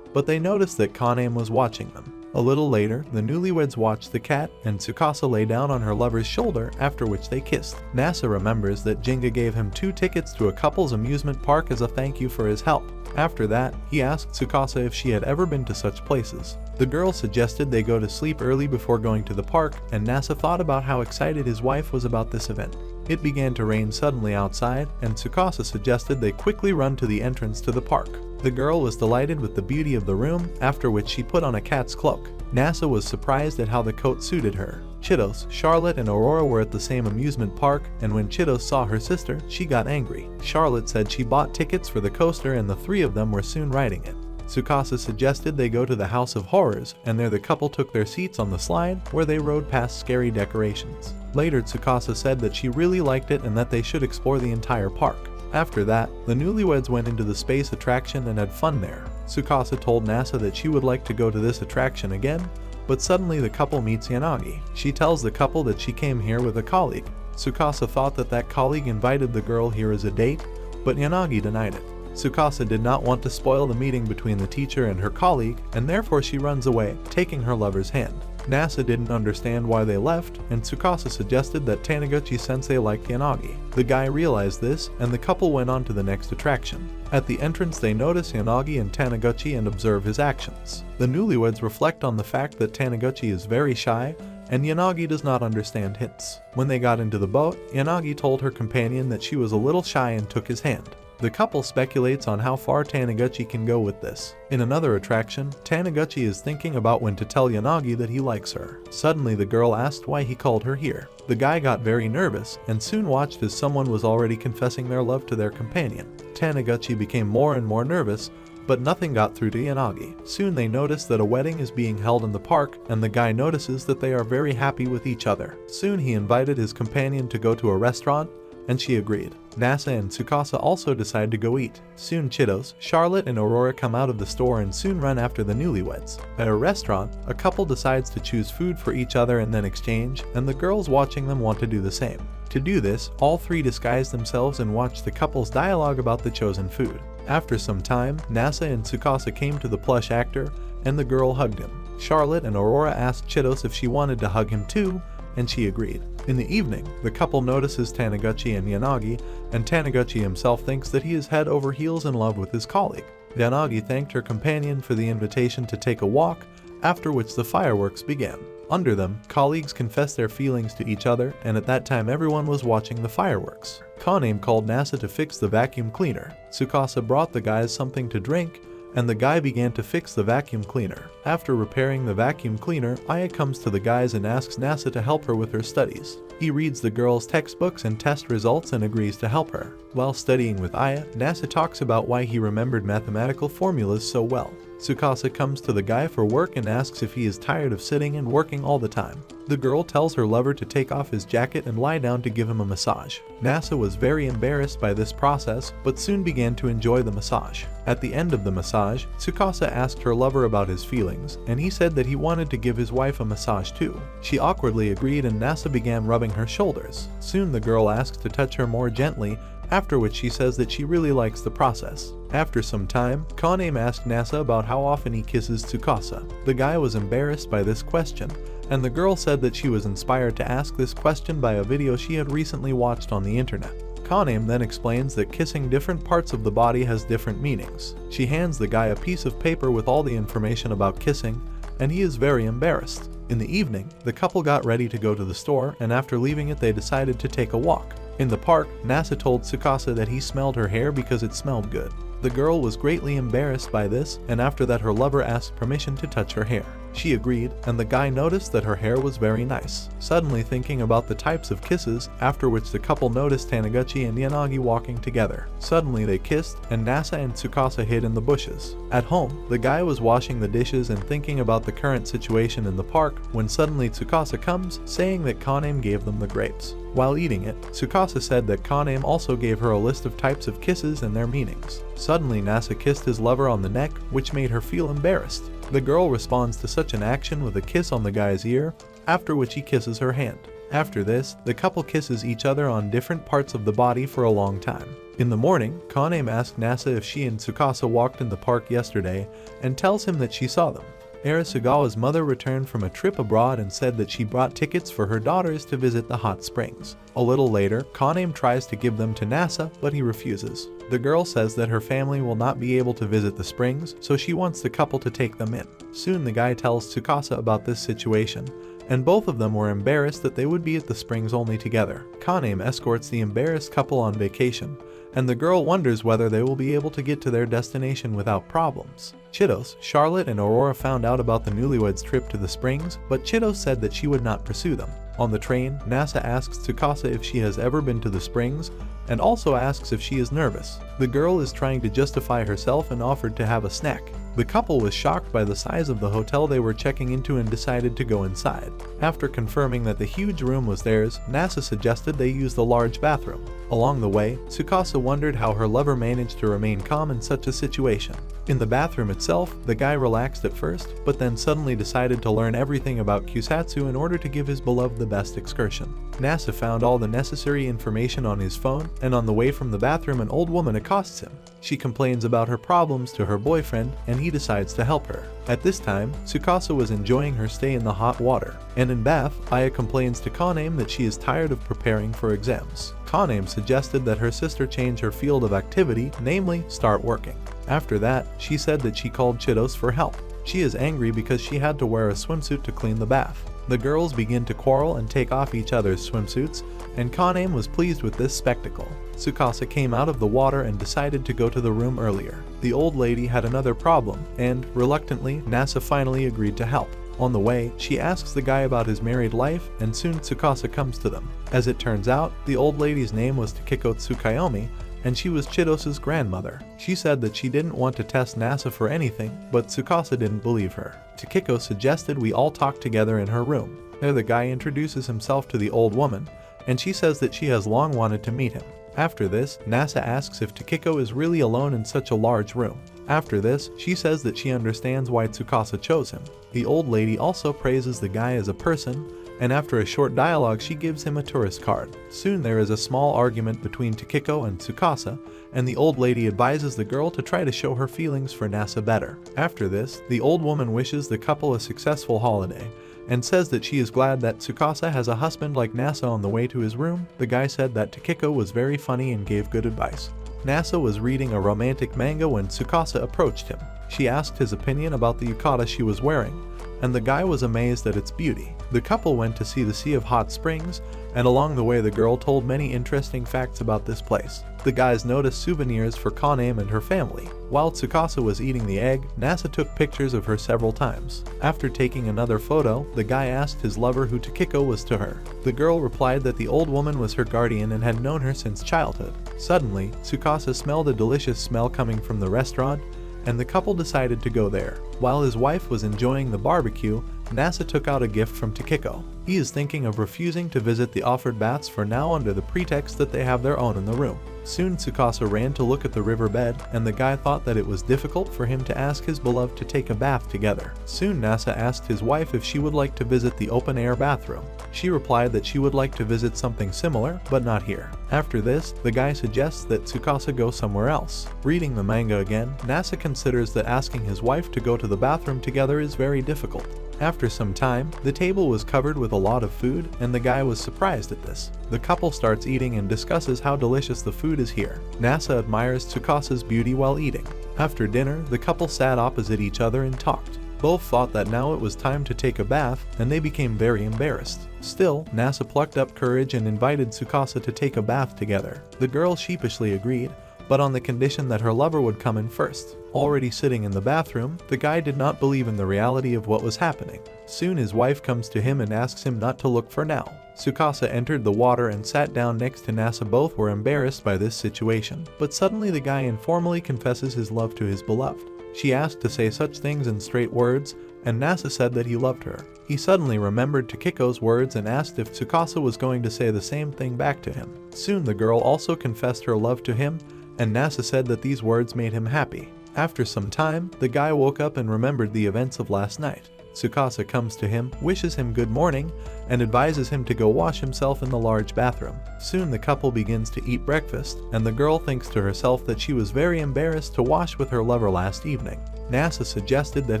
but they noticed that Kanem was watching them. A little later, the newlyweds watched the cat, and Tsukasa lay down on her lover's shoulder, after which they kissed. Nasa remembers that Jinga gave him 2 tickets to a couple's amusement park as a thank you for his help. After that, he asked Tsukasa if she had ever been to such places. The girl suggested they go to sleep early before going to the park, and Nasa thought about how excited his wife was about this event. It began to rain suddenly outside, and Tsukasa suggested they quickly run to the entrance to the park. The girl was delighted with the beauty of the room, after which she put on a cat's cloak. Nasa was surprised at how the coat suited her. Chitose, Charlotte, and Aurora were at the same amusement park, and when Chitose saw her sister, she got angry. Charlotte said she bought tickets for the coaster and the three of them were soon riding it. Tsukasa suggested they go to the House of Horrors, and there the couple took their seats on the slide, where they rode past scary decorations. Later, Tsukasa said that she really liked it and that they should explore the entire park. After that, the newlyweds went into the space attraction and had fun there. Tsukasa told Nasa that she would like to go to this attraction again, but suddenly the couple meets Yanagi. She tells the couple that she came here with a colleague. Tsukasa thought that colleague invited the girl here as a date, but Yanagi denied it. Tsukasa did not want to spoil the meeting between the teacher and her colleague, and therefore she runs away, taking her lover's hand. Nasa didn't understand why they left, and Tsukasa suggested that Taniguchi-sensei liked Yanagi. The guy realized this, and the couple went on to the next attraction. At the entrance they notice Yanagi and Taniguchi and observe his actions. The newlyweds reflect on the fact that Taniguchi is very shy, and Yanagi does not understand hints. When they got into the boat, Yanagi told her companion that she was a little shy and took his hand. The couple speculates on how far Taniguchi can go with this. In another attraction, Taniguchi is thinking about when to tell Yanagi that he likes her. Suddenly the girl asked why he called her here. The guy got very nervous and soon watched as someone was already confessing their love to their companion. Taniguchi became more and more nervous, but nothing got through to Yanagi. Soon they notice that a wedding is being held in the park, and the guy notices that they are very happy with each other. Soon he invited his companion to go to a restaurant, and she agreed. Nasa and Tsukasa also decide to go eat. Soon Chitose, Charlotte, and Aurora come out of the store and soon run after the newlyweds. At a restaurant, a couple decides to choose food for each other and then exchange, and the girls watching them want to do the same. To do this, all three disguise themselves and watch the couple's dialogue about the chosen food. After some time, Nasa and Tsukasa came to the plush actor, and the girl hugged him. Charlotte and Aurora asked Chitose if she wanted to hug him too, and she agreed. In the evening, the couple notices Taniguchi and Yanagi, and Taniguchi himself thinks that he is head over heels in love with his colleague. Yanagi thanked her companion for the invitation to take a walk, after which the fireworks began. Under them, colleagues confessed their feelings to each other, and at that time everyone was watching the fireworks. Kaname called Nasa to fix the vacuum cleaner. Tsukasa brought the guys something to drink, and the guy began to fix the vacuum cleaner. After repairing the vacuum cleaner, Aya comes to the guys and asks Nasa to help her with her studies. He reads the girl's textbooks and test results and agrees to help her. While studying with Aya, Nasa talks about why he remembered mathematical formulas so well. Tsukasa comes to the guy for work and asks if he is tired of sitting and working all the time. The girl tells her lover to take off his jacket and lie down to give him a massage. Nasa was very embarrassed by this process, but soon began to enjoy the massage. At the end of the massage, Tsukasa asked her lover about his feelings, and he said that he wanted to give his wife a massage too. She awkwardly agreed and Nasa began rubbing her shoulders. Soon the girl asks to touch her more gently, after which she says that she really likes the process. After some time, Kaname asked Nasa about how often he kisses Tsukasa. The guy was embarrassed by this question, and the girl said that she was inspired to ask this question by a video she had recently watched on the internet. Kaname then explains that kissing different parts of the body has different meanings. She hands the guy a piece of paper with all the information about kissing, and he is very embarrassed. In the evening, the couple got ready to go to the store, and after leaving it they decided to take a walk. In the park, Nasa told Tsukasa that he smelled her hair because it smelled good. The girl was greatly embarrassed by this, and after that her lover asked permission to touch her hair. She agreed, and the guy noticed that her hair was very nice. Suddenly thinking about the types of kisses, after which the couple noticed Taniguchi and Yanagi walking together. Suddenly they kissed, and Nasa and Tsukasa hid in the bushes. At home, the guy was washing the dishes and thinking about the current situation in the park, when suddenly Tsukasa comes, saying that Kaname gave them the grapes. While eating it, Tsukasa said that Kaname also gave her a list of types of kisses and their meanings. Suddenly Nasa kissed his lover on the neck, which made her feel embarrassed. The girl responds to such an action with a kiss on the guy's ear, after which he kisses her hand. After this, the couple kisses each other on different parts of the body for a long time. In the morning, Kaname asked Nasa if she and Tsukasa walked in the park yesterday, and tells him that she saw them. Arisugawa's mother returned from a trip abroad and said that she brought tickets for her daughters to visit the hot springs. A little later, Kaname tries to give them to Nasa, but he refuses. The girl says that her family will not be able to visit the springs, so she wants the couple to take them in. Soon the guy tells Tsukasa about this situation, and both of them were embarrassed that they would be at the springs only together. Kaname escorts the embarrassed couple on vacation, and the girl wonders whether they will be able to get to their destination without problems. Chitos, Charlotte, and Aurora found out about the newlyweds' trip to the springs, but Chitos said that she would not pursue them. On the train, Nasa asks Tsukasa if she has ever been to the springs, and also asks if she is nervous. The girl is trying to justify herself and offered to have a snack. The couple was shocked by the size of the hotel they were checking into and decided to go inside. After confirming that the huge room was theirs, Nasa suggested they use the large bathroom. Along the way, Tsukasa wondered how her lover managed to remain calm in such a situation. In the bathroom itself, the guy relaxed at first, but then suddenly decided to learn everything about Kusatsu in order to give his beloved the best excursion. Nasa found all the necessary information on his phone, and on the way from the bathroom an old woman accosts him. She complains about her problems to her boyfriend, and he decides to help her. At this time, Tsukasa was enjoying her stay in the hot water, and in bath, Aya complains to Kaname that she is tired of preparing for exams. Kaname suggested that her sister change her field of activity, namely, start working. After that, she said that she called Chitos for help. She is angry because she had to wear a swimsuit to clean the bath. The girls begin to quarrel and take off each other's swimsuits, and Kaname was pleased with this spectacle. Tsukasa came out of the water and decided to go to the room earlier. The old lady had another problem, and, reluctantly, Nasa finally agreed to help. On the way, she asks the guy about his married life, and soon Tsukasa comes to them. As it turns out, the old lady's name was Takiko Tsukayomi, and she was Chitos' grandmother. She said that she didn't want to test Nasa for anything, but Tsukasa didn't believe her. Takiko suggested we all talk together in her room. There the guy introduces himself to the old woman, and she says that she has long wanted to meet him. After this, Nasa asks if Takiko is really alone in such a large room. After this, she says that she understands why Tsukasa chose him. The old lady also praises the guy as a person, and after a short dialogue she gives him a tourist card. Soon there is a small argument between Takiko and Tsukasa, and the old lady advises the girl to try to show her feelings for Nasa better. After this, the old woman wishes the couple a successful holiday, and says that she is glad that Tsukasa has a husband like Nasa. On the way to his room, the guy said that Takiko was very funny and gave good advice. Nasa was reading a romantic manga when Tsukasa approached him. She asked his opinion about the yukata she was wearing, and the guy was amazed at its beauty. The couple went to see the Sea of Hot Springs, and along the way the girl told many interesting facts about this place. The guys noticed souvenirs for Kaname and her family. While Tsukasa was eating the egg, Nasa took pictures of her several times. After taking another photo, the guy asked his lover who Takiko was to her. The girl replied that the old woman was her guardian and had known her since childhood. Suddenly, Tsukasa smelled a delicious smell coming from the restaurant, and the couple decided to go there. While his wife was enjoying the barbecue, Nasa took out a gift from Takiko. He is thinking of refusing to visit the offered baths for now under the pretext that they have their own in the room. Soon Tsukasa ran to look at the riverbed, and the guy thought that it was difficult for him to ask his beloved to take a bath together. Soon Nasa asked his wife if she would like to visit the open-air bathroom. She replied that she would like to visit something similar, but not here. After this, the guy suggests that Tsukasa go somewhere else. Reading the manga again, Nasa considers that asking his wife to go to the bathroom together is very difficult. After some time, the table was covered with a lot of food, and the guy was surprised at this. The couple starts eating and discusses how delicious the food is here. Nasa admires Tsukasa's beauty while eating. After dinner, the couple sat opposite each other and talked. Both thought that now it was time to take a bath, and they became very embarrassed. Still, Nasa plucked up courage and invited Tsukasa to take a bath together. The girl sheepishly agreed, but on the condition that her lover would come in first. Already sitting in the bathroom, the guy did not believe in the reality of what was happening. Soon his wife comes to him and asks him not to look for now. Tsukasa entered the water and sat down next to Nasa. Both were embarrassed by this situation, but suddenly the guy informally confesses his love to his beloved. She asked to say such things in straight words, and Nasa said that he loved her. He suddenly remembered Takiko's words and asked if Tsukasa was going to say the same thing back to him. Soon the girl also confessed her love to him, and Nasa said that these words made him happy. After some time, the guy woke up and remembered the events of last night. Tsukasa comes to him, wishes him good morning, and advises him to go wash himself in the large bathroom. Soon the couple begins to eat breakfast, and the girl thinks to herself that she was very embarrassed to wash with her lover last evening. Nasa suggested that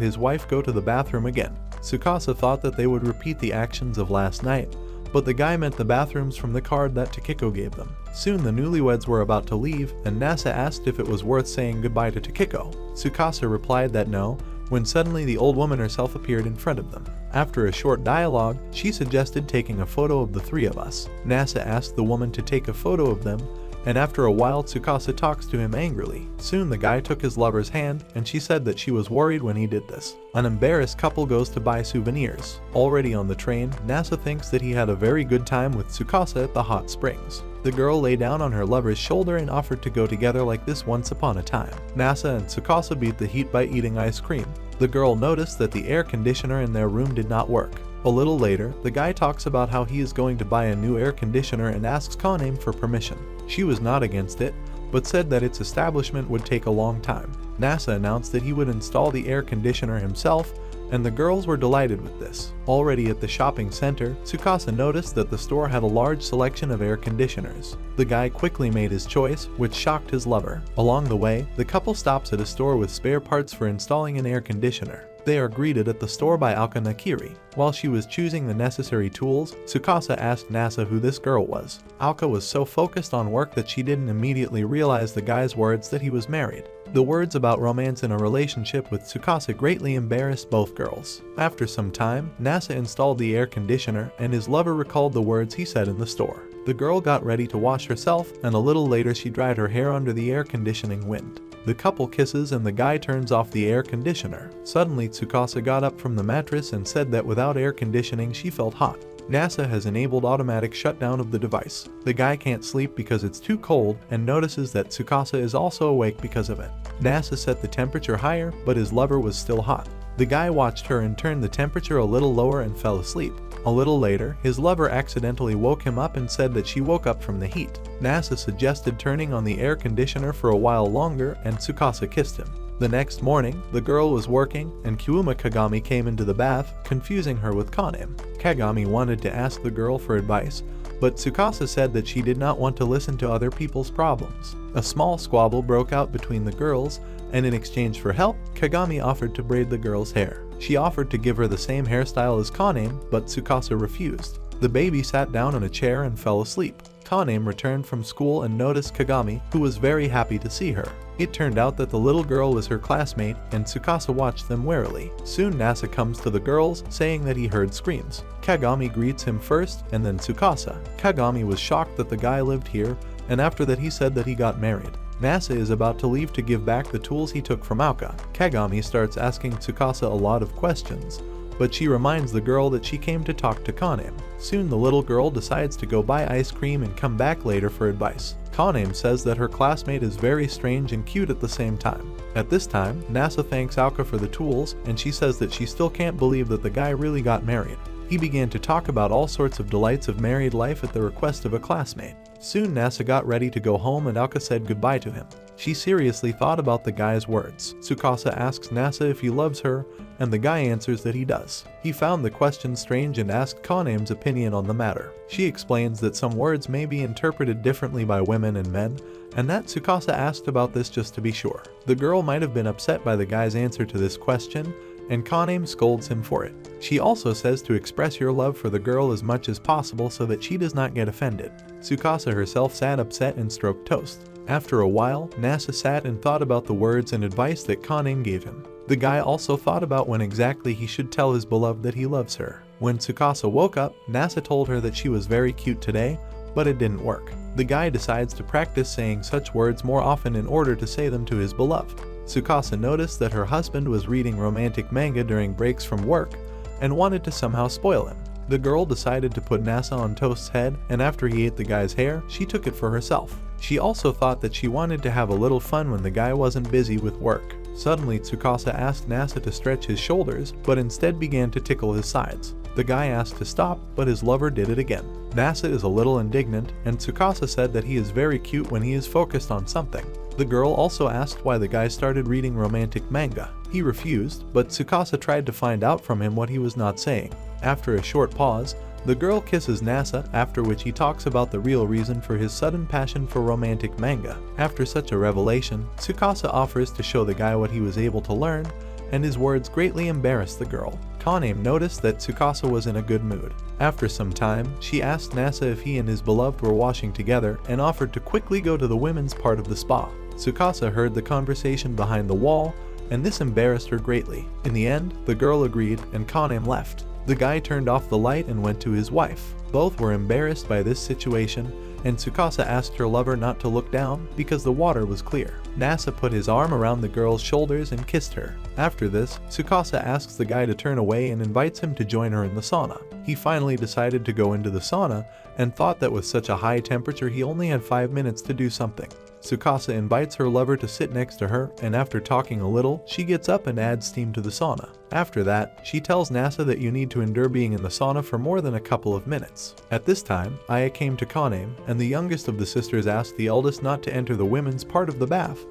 his wife go to the bathroom again. Tsukasa thought that they would repeat the actions of last night, but the guy meant the bathrooms from the card that Takiko gave them. Soon the newlyweds were about to leave, and Nasa asked if it was worth saying goodbye to Takiko. Tsukasa replied that no, when suddenly the old woman herself appeared in front of them. After a short dialogue, she suggested taking a photo of the three of us. Nasa asked the woman to take a photo of them, and after a while Tsukasa talks to him angrily. Soon the guy took his lover's hand, and she said that she was worried when he did this. An embarrassed couple goes to buy souvenirs. Already on the train, Nasa thinks that he had a very good time with Tsukasa at the hot springs. The girl lay down on her lover's shoulder and offered to go together like this once upon a time. Nasa and Tsukasa beat the heat by eating ice cream. The girl noticed that the air conditioner in their room did not work. A little later, the guy talks about how he is going to buy a new air conditioner and asks Kaname for permission. She was not against it, but said that its establishment would take a long time. Nasa announced that he would install the air conditioner himself, and the girls were delighted with this. Already at the shopping center, Tsukasa noticed that the store had a large selection of air conditioners. The guy quickly made his choice, which shocked his lover. Along the way, the couple stops at a store with spare parts for installing an air conditioner. They are greeted at the store by Alka Nakiri. While she was choosing the necessary tools, Tsukasa asked Nasa who this girl was. Alka was so focused on work that she didn't immediately realize the guy's words that he was married. The words about romance in a relationship with Tsukasa greatly embarrassed both girls. After some time, Nasa installed the air conditioner, and his lover recalled the words he said in the store. The girl got ready to wash herself, and a little later she dried her hair under the air conditioning wind. The couple kisses and the guy turns off the air conditioner. Suddenly Tsukasa got up from the mattress and said that without air conditioning she felt hot. NASA has enabled automatic shutdown of the device. The guy can't sleep because it's too cold and notices that Tsukasa is also awake because of it. NASA set the temperature higher, but his lover was still hot. The guy watched her and turned the temperature a little lower and fell asleep. A little later, his lover accidentally woke him up and said that she woke up from the heat. NASA suggested turning on the air conditioner for a while longer, and Tsukasa kissed him. The next morning, the girl was working, and Kyuma Kagami came into the bath, confusing her with Kaname. Kagami wanted to ask the girl for advice, but Tsukasa said that she did not want to listen to other people's problems. A small squabble broke out between the girls, and in exchange for help, Kagami offered to braid the girl's hair. She offered to give her the same hairstyle as Kaname, but Tsukasa refused. The baby sat down on a chair and fell asleep. Kaname returned from school and noticed Kagami, who was very happy to see her. It turned out that the little girl was her classmate, and Tsukasa watched them warily. Soon Nasa comes to the girls, saying that he heard screams. Kagami greets him first, and then Tsukasa. Kagami was shocked that the guy lived here, and after that he said that he got married. Nasa is about to leave to give back the tools he took from Aoka. Kagami starts asking Tsukasa a lot of questions, but she reminds the girl that she came to talk to Kaname. Soon the little girl decides to go buy ice cream and come back later for advice. Kaname says that her classmate is very strange and cute at the same time. At this time, Nasa thanks Aoka for the tools, and she says that she still can't believe that the guy really got married. He began to talk about all sorts of delights of married life at the request of a classmate. Soon Nasa got ready to go home and Aoka said goodbye to him. She seriously thought about the guy's words. Tsukasa asks Nasa if he loves her, and the guy answers that he does. He found the question strange and asked Kaname's opinion on the matter. She explains that some words may be interpreted differently by women and men, and that Tsukasa asked about this just to be sure. The girl might have been upset by the guy's answer to this question, and Kaname scolds him for it. She also says to express your love for the girl as much as possible so that she does not get offended. Tsukasa herself sat upset and stroked toast. After a while, Nasa sat and thought about the words and advice that Kaname gave him. The guy also thought about when exactly he should tell his beloved that he loves her. When Tsukasa woke up, Nasa told her that she was very cute today, but it didn't work. The guy decides to practice saying such words more often in order to say them to his beloved. Tsukasa noticed that her husband was reading romantic manga during breaks from work and wanted to somehow spoil him. The girl decided to put Nasa on Toast's head, and after he ate the guy's hair, she took it for herself. She also thought that she wanted to have a little fun when the guy wasn't busy with work. Suddenly, Tsukasa asked Nasa to stretch his shoulders, but instead began to tickle his sides. The guy asked to stop, but his lover did it again. Nasa is a little indignant, and Tsukasa said that he is very cute when he is focused on something. The girl also asked why the guy started reading romantic manga. He refused, but Tsukasa tried to find out from him what he was not saying. After a short pause, the girl kisses Nasa, after which he talks about the real reason for his sudden passion for romantic manga. After such a revelation, Tsukasa offers to show the guy what he was able to learn, and his words greatly embarrassed the girl. Kaname noticed that Tsukasa was in a good mood. After some time, she asked Nasa if he and his beloved were washing together and offered to quickly go to the women's part of the spa. Tsukasa heard the conversation behind the wall, and this embarrassed her greatly. In the end, the girl agreed, and Kaname left. The guy turned off the light and went to his wife. Both were embarrassed by this situation, and Tsukasa asked her lover not to look down because the water was clear. Nasa put his arm around the girl's shoulders and kissed her. After this, Tsukasa asks the guy to turn away and invites him to join her in the sauna. He finally decided to go into the sauna and thought that with such a high temperature he only had 5 minutes to do something. Tsukasa invites her lover to sit next to her, and after talking a little, she gets up and adds steam to the sauna. After that, she tells Nasa that you need to endure being in the sauna for more than a couple of minutes. At this time, Aya came to Kaname, and the youngest of the sisters asked the eldest not to enter the women's part of the bath,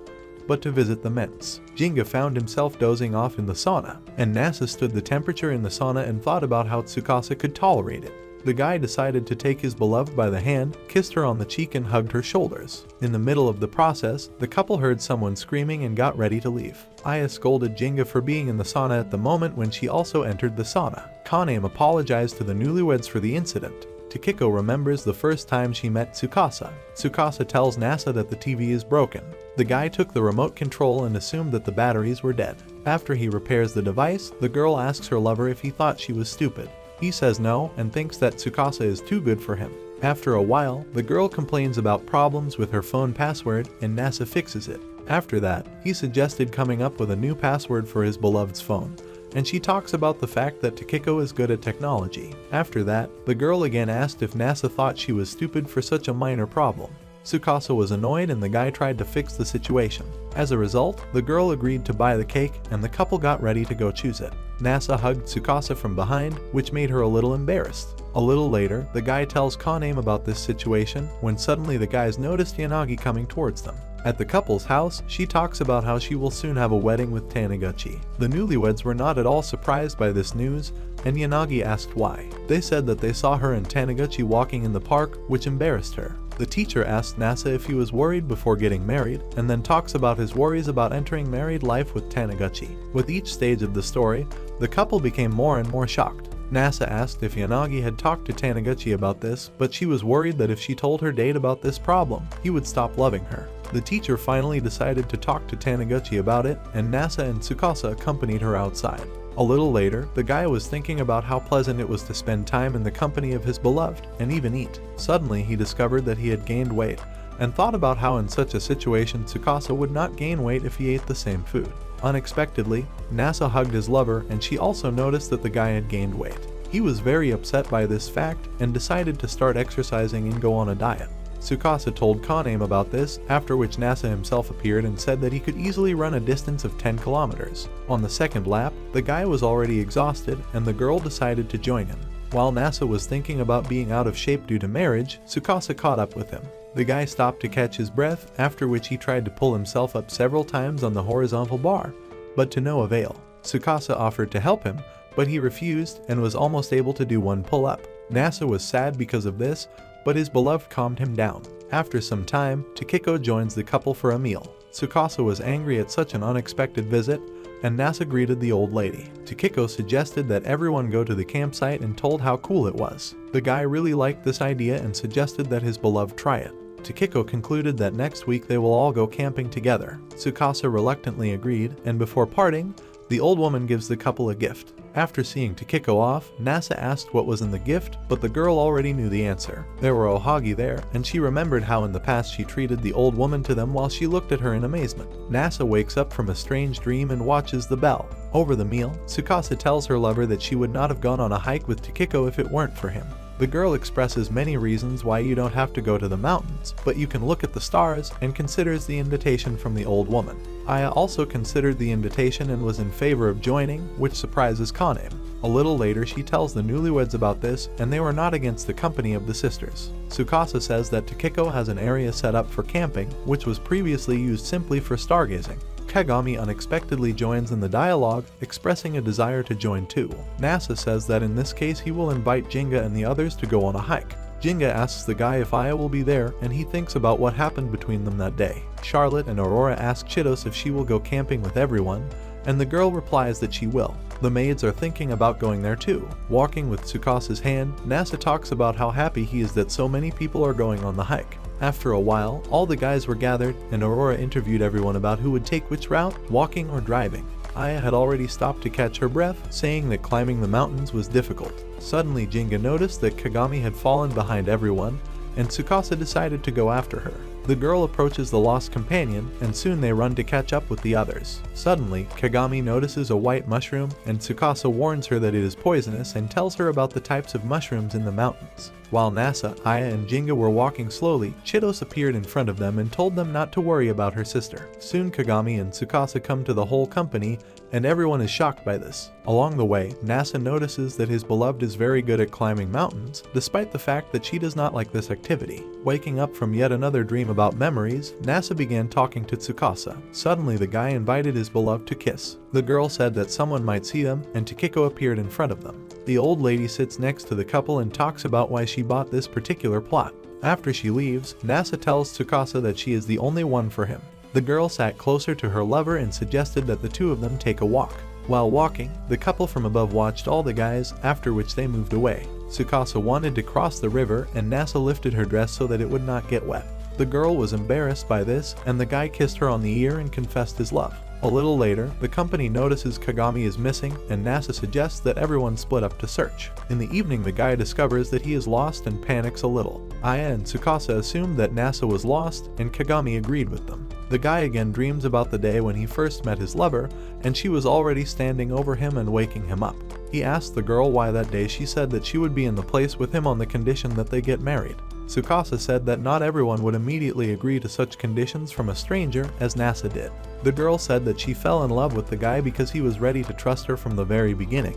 but to visit the men's. Jinga found himself dozing off in the sauna, and Nasa stood the temperature in the sauna and thought about how Tsukasa could tolerate it. The guy decided to take his beloved by the hand, kissed her on the cheek and hugged her shoulders. In the middle of the process, the couple heard someone screaming and got ready to leave. Aya scolded Jinga for being in the sauna at the moment when she also entered the sauna. Kaname apologized to the newlyweds for the incident. Tokiko remembers the first time she met Tsukasa. Tsukasa tells Nasa that the TV is broken. The guy took the remote control and assumed that the batteries were dead. After he repairs the device, the girl asks her lover if he thought she was stupid. He says no and thinks that Tsukasa is too good for him. After a while, the girl complains about problems with her phone password and Nasa fixes it. After that, he suggested coming up with a new password for his beloved's phone, and she talks about the fact that Tokiko is good at technology. After that, the girl again asked if Nasa thought she was stupid for such a minor problem. Tsukasa was annoyed and the guy tried to fix the situation. As a result, the girl agreed to buy the cake and the couple got ready to go choose it. Nasa hugged Tsukasa from behind, which made her a little embarrassed. A little later, the guy tells Kaname about this situation when suddenly the guys noticed Yanagi coming towards them. At the couple's house, she talks about how she will soon have a wedding with Taniguchi. The newlyweds were not at all surprised by this news, and Yanagi asked why. They said that they saw her and Taniguchi walking in the park, which embarrassed her. The teacher asked Nasa if he was worried before getting married, and then talks about his worries about entering married life with Taniguchi. With each stage of the story, the couple became more and more shocked. Nasa asked if Yanagi had talked to Taniguchi about this, but she was worried that if she told her date about this problem, he would stop loving her. The teacher finally decided to talk to Taniguchi about it, and Nasa and Tsukasa accompanied her outside. A little later, the guy was thinking about how pleasant it was to spend time in the company of his beloved, and even eat. Suddenly, he discovered that he had gained weight, and thought about how in such a situation Tsukasa would not gain weight if he ate the same food. Unexpectedly, Nasa hugged his lover, and she also noticed that the guy had gained weight. He was very upset by this fact, and decided to start exercising and go on a diet. Tsukasa told Kaname about this, after which Nasa himself appeared and said that he could easily run a distance of 10 kilometers. On the second lap, the guy was already exhausted, and the girl decided to join him. While Nasa was thinking about being out of shape due to marriage, Tsukasa caught up with him. The guy stopped to catch his breath, after which he tried to pull himself up several times on the horizontal bar, but to no avail. Tsukasa offered to help him, but he refused and was almost able to do one pull-up. Nasa was sad because of this, but his beloved calmed him down. After some time, Tokiko joins the couple for a meal. Tsukasa was angry at such an unexpected visit, and Nasa greeted the old lady. Tokiko suggested that everyone go to the campsite and told how cool it was. The guy really liked this idea and suggested that his beloved try it. Tokiko concluded that next week they will all go camping together. Tsukasa reluctantly agreed, and before parting, the old woman gives the couple a gift. After seeing Tokiko off, Nasa asked what was in the gift, but the girl already knew the answer. There were ohagi there, and she remembered how in the past she treated the old woman to them while she looked at her in amazement. Nasa wakes up from a strange dream and watches the bell. Over the meal, Tsukasa tells her lover that she would not have gone on a hike with Tokiko if it weren't for him. The girl expresses many reasons why you don't have to go to the mountains, but you can look at the stars, and considers the invitation from the old woman. Aya also considered the invitation and was in favor of joining, which surprises Kaname. A little later she tells the newlyweds about this, and they were not against the company of the sisters. Tsukasa says that Tokiko has an area set up for camping, which was previously used simply for stargazing. Kagami unexpectedly joins in the dialogue, expressing a desire to join too. Nasa says that in this case he will invite Jinga and the others to go on a hike. Jinga asks the guy if Aya will be there, and he thinks about what happened between them that day. Charlotte and Aurora ask Chitos if she will go camping with everyone, and the girl replies that she will. The maids are thinking about going there too. Walking with Tsukasa's hand, Nasa talks about how happy he is that so many people are going on the hike. After a while, all the guys were gathered, and Aurora interviewed everyone about who would take which route, walking or driving. Aya had already stopped to catch her breath, saying that climbing the mountains was difficult. Suddenly Jinga noticed that Kagami had fallen behind everyone, and Tsukasa decided to go after her. The girl approaches the lost companion, and soon they run to catch up with the others. Suddenly, Kagami notices a white mushroom, and Tsukasa warns her that it is poisonous and tells her about the types of mushrooms in the mountains. While Nasa, Aya, and Jinga were walking slowly, Chitos appeared in front of them and told them not to worry about her sister. Soon Kagami and Tsukasa come to the whole company, and everyone is shocked by this. Along the way, Nasa notices that his beloved is very good at climbing mountains, despite the fact that she does not like this activity. Waking up from yet another dream about memories, Nasa began talking to Tsukasa. Suddenly the guy invited his beloved to kiss. The girl said that someone might see them, and Takiko appeared in front of them. The old lady sits next to the couple and talks about why she bought this particular plot. After she leaves, Nasa tells Tsukasa that she is the only one for him. The girl sat closer to her lover and suggested that the two of them take a walk. While walking, the couple from above watched all the guys, after which they moved away. Tsukasa wanted to cross the river, and Nasa lifted her dress so that it would not get wet. The girl was embarrassed by this, and the guy kissed her on the ear and confessed his love. A little later, the company notices Kagami is missing, and Nasa suggests that everyone split up to search. In the evening, the guy discovers that he is lost and panics a little. Aya and Tsukasa assumed that Nasa was lost, and Kagami agreed with them. The guy again dreams about the day when he first met his lover, and she was already standing over him and waking him up. He asked the girl why that day she said that she would be in the place with him on the condition that they get married. Tsukasa said that not everyone would immediately agree to such conditions from a stranger, as Nasa did. The girl said that she fell in love with the guy because he was ready to trust her from the very beginning,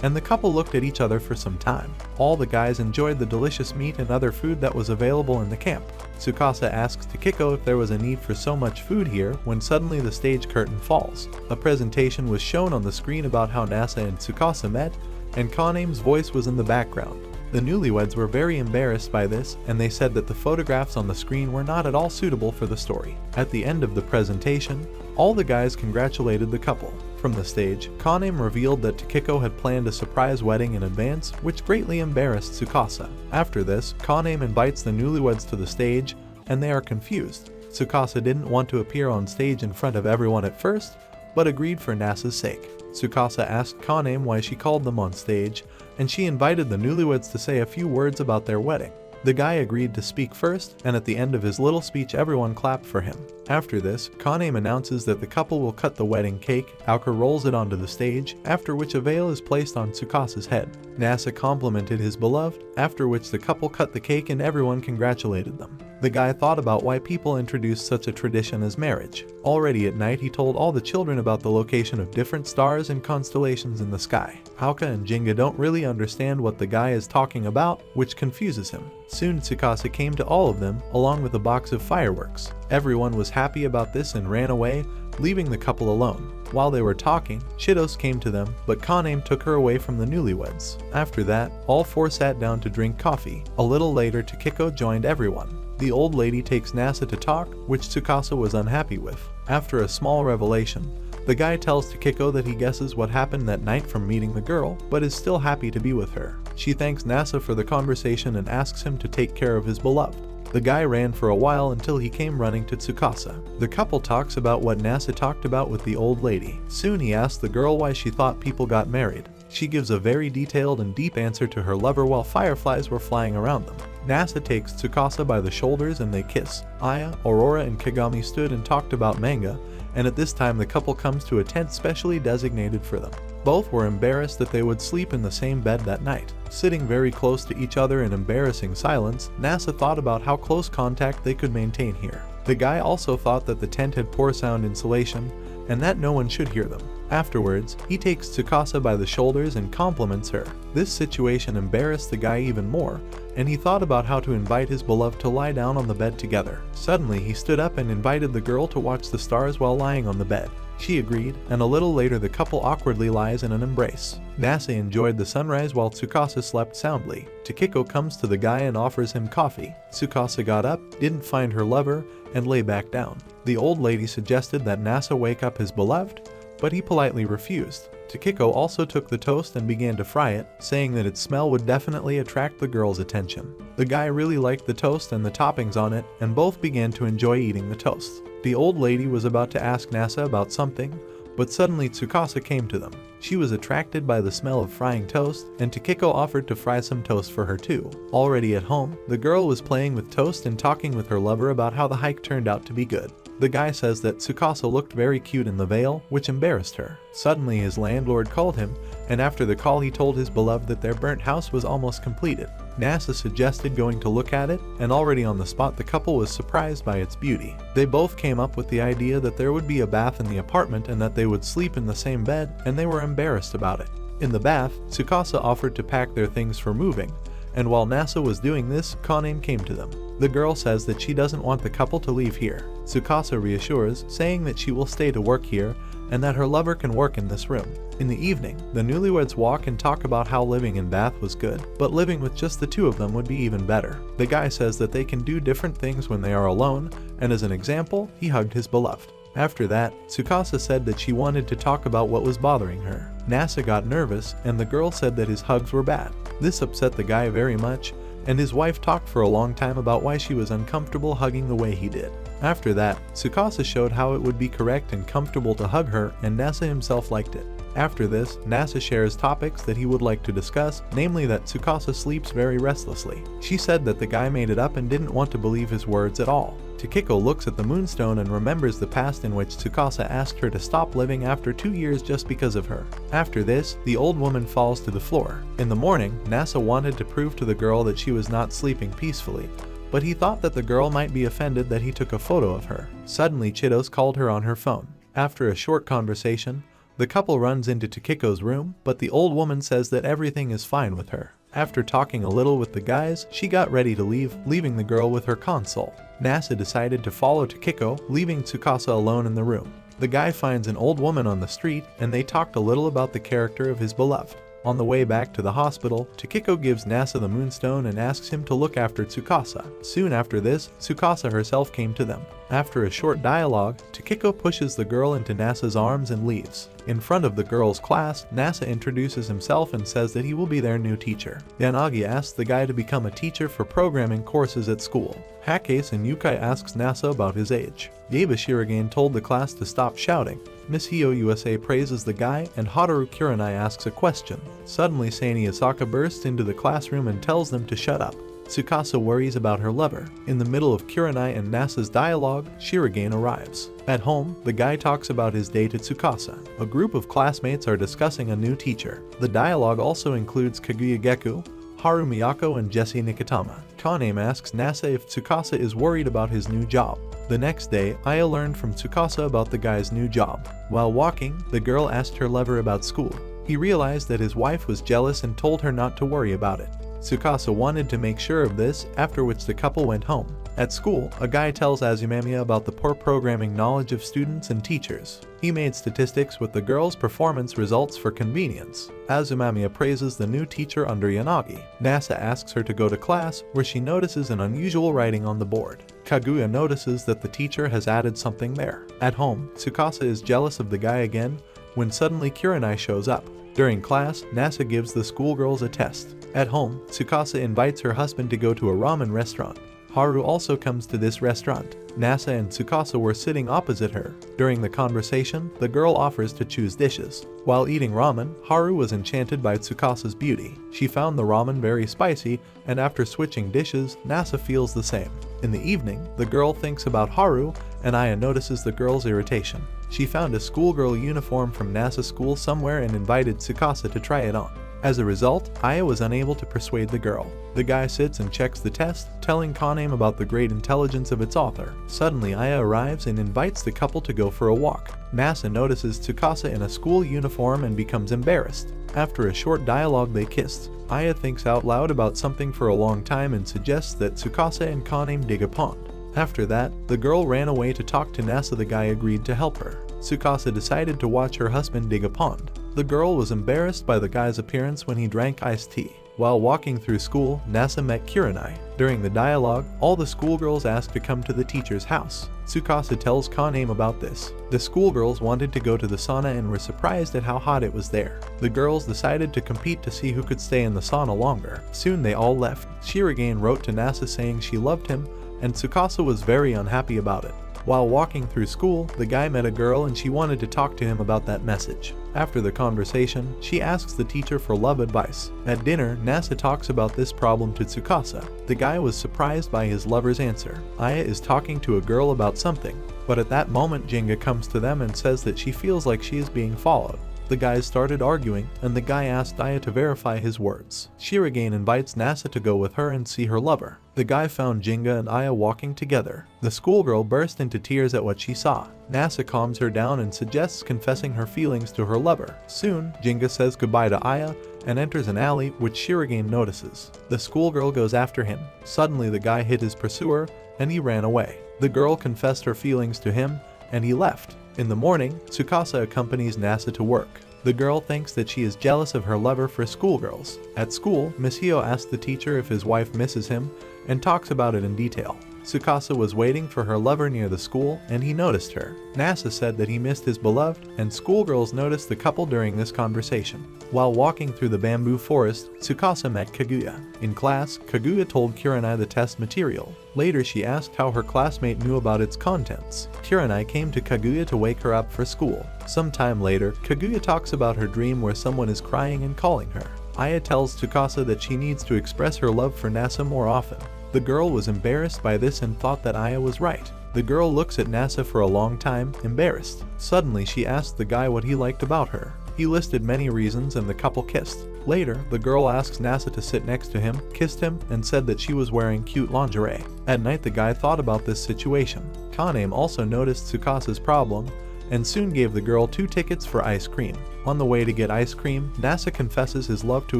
and the couple looked at each other for some time. All the guys enjoyed the delicious meat and other food that was available in the camp. Tsukasa asks Takiko if there was a need for so much food here when suddenly the stage curtain falls. A presentation was shown on the screen about how Nasa and Tsukasa met, and Kane's voice was in the background. The newlyweds were very embarrassed by this, and they said that the photographs on the screen were not at all suitable for the story. At the end of the presentation, all the guys congratulated the couple. From the stage, Kane revealed that Takiko had planned a surprise wedding in advance, which greatly embarrassed Tsukasa. After this, Kane invites the newlyweds to the stage, and they are confused. Tsukasa didn't want to appear on stage in front of everyone at first, but agreed for Nasa's sake. Tsukasa asked Kane why she called them on stage, and she invited the newlyweds to say a few words about their wedding. The guy agreed to speak first, and at the end of his little speech everyone clapped for him. After this, Kane announces that the couple will cut the wedding cake. Aoka rolls it onto the stage, after which a veil is placed on Tsukasa's head. Nasa complimented his beloved, after which the couple cut the cake and everyone congratulated them. The guy thought about why people introduced such a tradition as marriage. Already at night he told all the children about the location of different stars and constellations in the sky. Aoka and Jinga don't really understand what the guy is talking about, which confuses him. Soon Tsukasa came to all of them, along with a box of fireworks. Everyone was happy about this and ran away, leaving the couple alone. While they were talking, Chitos came to them, but Kane took her away from the newlyweds. After that, all four sat down to drink coffee. A little later, Takiko joined everyone. The old lady takes Nasa to talk, which Tsukasa was unhappy with. After a small revelation, the guy tells Takiko that he guesses what happened that night from meeting the girl, but is still happy to be with her. She thanks Nasa for the conversation and asks him to take care of his beloved. The guy ran for a while until he came running to Tsukasa. The couple talks about what Nasa talked about with the old lady. Soon he asks the girl why she thought people got married. She gives a very detailed and deep answer to her lover while fireflies were flying around them. Nasa takes Tsukasa by the shoulders and they kiss. Aya, Aurora, and Kagami stood and talked about manga, and at this time the couple comes to a tent specially designated for them. Both were embarrassed that they would sleep in the same bed that night. Sitting very close to each other in embarrassing silence, Nasa thought about how close contact they could maintain here. The guy also thought that the tent had poor sound insulation, and that no one should hear them. Afterwards, he takes Tsukasa by the shoulders and compliments her. This situation embarrassed the guy even more, and he thought about how to invite his beloved to lie down on the bed together. Suddenly, he stood up and invited the girl to watch the stars while lying on the bed. She agreed, and a little later the couple awkwardly lies in an embrace. Nasa enjoyed the sunrise while Tsukasa slept soundly. Takiko comes to the guy and offers him coffee. Tsukasa got up, didn't find her lover, and lay back down. The old lady suggested that Nasa wake up his beloved, but he politely refused. Takiko also took the toast and began to fry it, saying that its smell would definitely attract the girl's attention. The guy really liked the toast and the toppings on it, and both began to enjoy eating the toast. The old lady was about to ask Nasa about something, but suddenly Tsukasa came to them. She was attracted by the smell of frying toast, and Tokiko offered to fry some toast for her too. Already at home, the girl was playing with toast and talking with her lover about how the hike turned out to be good. The guy says that Tsukasa looked very cute in the veil, which embarrassed her. Suddenly his landlord called him, and after the call he told his beloved that their burnt house was almost completed. Nasa suggested going to look at it, and already on the spot the couple was surprised by its beauty. They both came up with the idea that there would be a bath in the apartment and that they would sleep in the same bed, and they were embarrassed about it. In the bath, Tsukasa offered to pack their things for moving, and while Nasa was doing this, Kaname came to them. The girl says that she doesn't want the couple to leave here. Tsukasa reassures, saying that she will stay to work here and that her lover can work in this room. In the evening, the newlyweds walk and talk about how living in Bath was good, but living with just the two of them would be even better. The guy says that they can do different things when they are alone, and as an example, he hugged his beloved. After that, Tsukasa said that she wanted to talk about what was bothering her. Nasa got nervous, and the girl said that his hugs were bad. This upset the guy very much, and his wife talked for a long time about why she was uncomfortable hugging the way he did. After that, Tsukasa showed how it would be correct and comfortable to hug her, and Nasa himself liked it. After this, Nasa shares topics that he would like to discuss, namely that Tsukasa sleeps very restlessly. She said that the guy made it up and didn't want to believe his words at all. Tokiko looks at the moonstone and remembers the past in which Tsukasa asked her to stop living after 2 years just because of her. After this, the old woman falls to the floor. In the morning, Nasa wanted to prove to the girl that she was not sleeping peacefully, but he thought that the girl might be offended that he took a photo of her. Suddenly, Chidos called her on her phone. After a short conversation, the couple runs into Tokiko's room, but the old woman says that everything is fine with her. After talking a little with the guys, she got ready to leave, leaving the girl with her console. Nasa decided to follow Tokiko, leaving Tsukasa alone in the room. The guy finds an old woman on the street, and they talked a little about the character of his beloved. On the way back to the hospital, Tokiko gives Nasa the moonstone and asks him to look after Tsukasa. Soon after this, Tsukasa herself came to them. After a short dialogue, Tokiko pushes the girl into Nasa's arms and leaves. In front of the girl's class, Nasa introduces himself and says that he will be their new teacher. Yanagi asks the guy to become a teacher for programming courses at school. Hakase and Yukai asks Nasa about his age. Yaba Shirogane told the class to stop shouting. Miss Hio USA praises the guy, and Hataru Kurenai asks a question. Suddenly Sani Asaka bursts into the classroom and tells them to shut up. Tsukasa worries about her lover. In the middle of Kurenai and Nasa's dialogue, Shirogane arrives. At home, the guy talks about his day to Tsukasa. A group of classmates are discussing a new teacher. The dialogue also includes Kaguya Geku, Haru Miyako, and Jesse Nikitama. Kaname asks Nasa if Tsukasa is worried about his new job. The next day, Aya learned from Tsukasa about the guy's new job. While walking, the girl asked her lover about school. He realized that his wife was jealous and told her not to worry about it. Tsukasa wanted to make sure of this, after which the couple went home. At school, a guy tells Azumamiya about the poor programming knowledge of students and teachers. He made statistics with the girl's performance results for convenience. Azumamiya praises the new teacher under Yanagi. Nasa asks her to go to class, where she notices an unusual writing on the board. Kaguya notices that the teacher has added something there. At home, Tsukasa is jealous of the guy again, when suddenly Kurenai shows up. During class, Nasa gives the schoolgirls a test. At home, Tsukasa invites her husband to go to a ramen restaurant. Haru also comes to this restaurant. Nasa and Tsukasa were sitting opposite her. During the conversation, the girl offers to choose dishes. While eating ramen, Haru was enchanted by Tsukasa's beauty. She found the ramen very spicy, and after switching dishes, Nasa feels the same. In the evening, the girl thinks about Haru, and Aya notices the girl's irritation. She found a schoolgirl uniform from Nasa's school somewhere and invited Tsukasa to try it on. As a result, Aya was unable to persuade the girl. The guy sits and checks the test, telling Kaname about the great intelligence of its author. Suddenly, Aya arrives and invites the couple to go for a walk. Nasa notices Tsukasa in a school uniform and becomes embarrassed. After a short dialogue, they kissed. Aya thinks out loud about something for a long time and suggests that Tsukasa and Kaname dig a pond. After that, the girl ran away to talk to Nasa. The guy agreed to help her. Tsukasa decided to watch her husband dig a pond. The girl was embarrassed by the guy's appearance when he drank iced tea. While walking through school, Nasa met Kurenai. During the dialogue, all the schoolgirls asked to come to the teacher's house. Tsukasa tells Kaname about this. The schoolgirls wanted to go to the sauna and were surprised at how hot it was there. The girls decided to compete to see who could stay in the sauna longer. Soon they all left. Shirogane wrote to Nasa saying she loved him, and Tsukasa was very unhappy about it. While walking through school, the guy met a girl and she wanted to talk to him about that message. After the conversation, she asks the teacher for love advice. At dinner, Nasa talks about this problem to Tsukasa. The guy was surprised by his lover's answer. Aya is talking to a girl about something, but at that moment Jinga comes to them and says that she feels like she is being followed. The guys started arguing, and the guy asked Aya to verify his words. Shirogane invites Nasa to go with her and see her lover. The guy found Jinga and Aya walking together. The schoolgirl burst into tears at what she saw. Nasa calms her down and suggests confessing her feelings to her lover. Soon, Jinga says goodbye to Aya and enters an alley, which Shirogane notices. The schoolgirl goes after him. Suddenly the guy hit his pursuer, and he ran away. The girl confessed her feelings to him, and he left. In the morning, Tsukasa accompanies Nasa to work. The girl thinks that she is jealous of her lover for schoolgirls. At school, Miss Hio asks the teacher if his wife misses him and talks about it in detail. Tsukasa was waiting for her lover near the school and he noticed her. Nasa said that he missed his beloved, and schoolgirls noticed the couple during this conversation. While walking through the bamboo forest, Tsukasa met Kaguya. In class, Kaguya told Kurenai the test material. Later she asked how her classmate knew about its contents. Kurenai came to Kaguya to wake her up for school. Sometime later, Kaguya talks about her dream where someone is crying and calling her. Aya tells Tsukasa that she needs to express her love for Nasa more often. The girl was embarrassed by this and thought that Aya was right. The girl looks at Nasa for a long time, embarrassed. Suddenly she asked the guy what he liked about her. He listed many reasons and the couple kissed. Later, the girl asks Nasa to sit next to him, kissed him, and said that she was wearing cute lingerie. At night the guy thought about this situation. Kaname also noticed Tsukasa's problem and soon gave the girl 2 tickets for ice cream. On the way to get ice cream, Nasa confesses his love to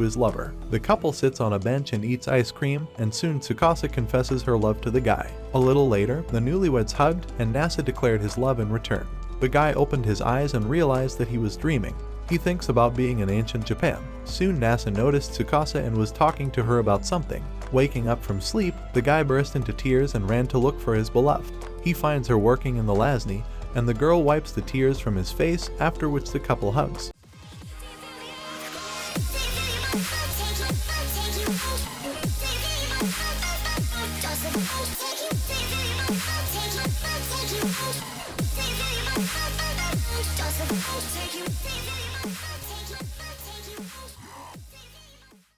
his lover. The couple sits on a bench and eats ice cream, and soon Tsukasa confesses her love to the guy. A little later, the newlyweds hugged, and Nasa declared his love in return. The guy opened his eyes and realized that he was dreaming. He thinks about being in ancient Japan. Soon Nasa noticed Tsukasa and was talking to her about something. Waking up from sleep, the guy burst into tears and ran to look for his beloved. He finds her working in the lasni, and the girl wipes the tears from his face, after which the couple hugs.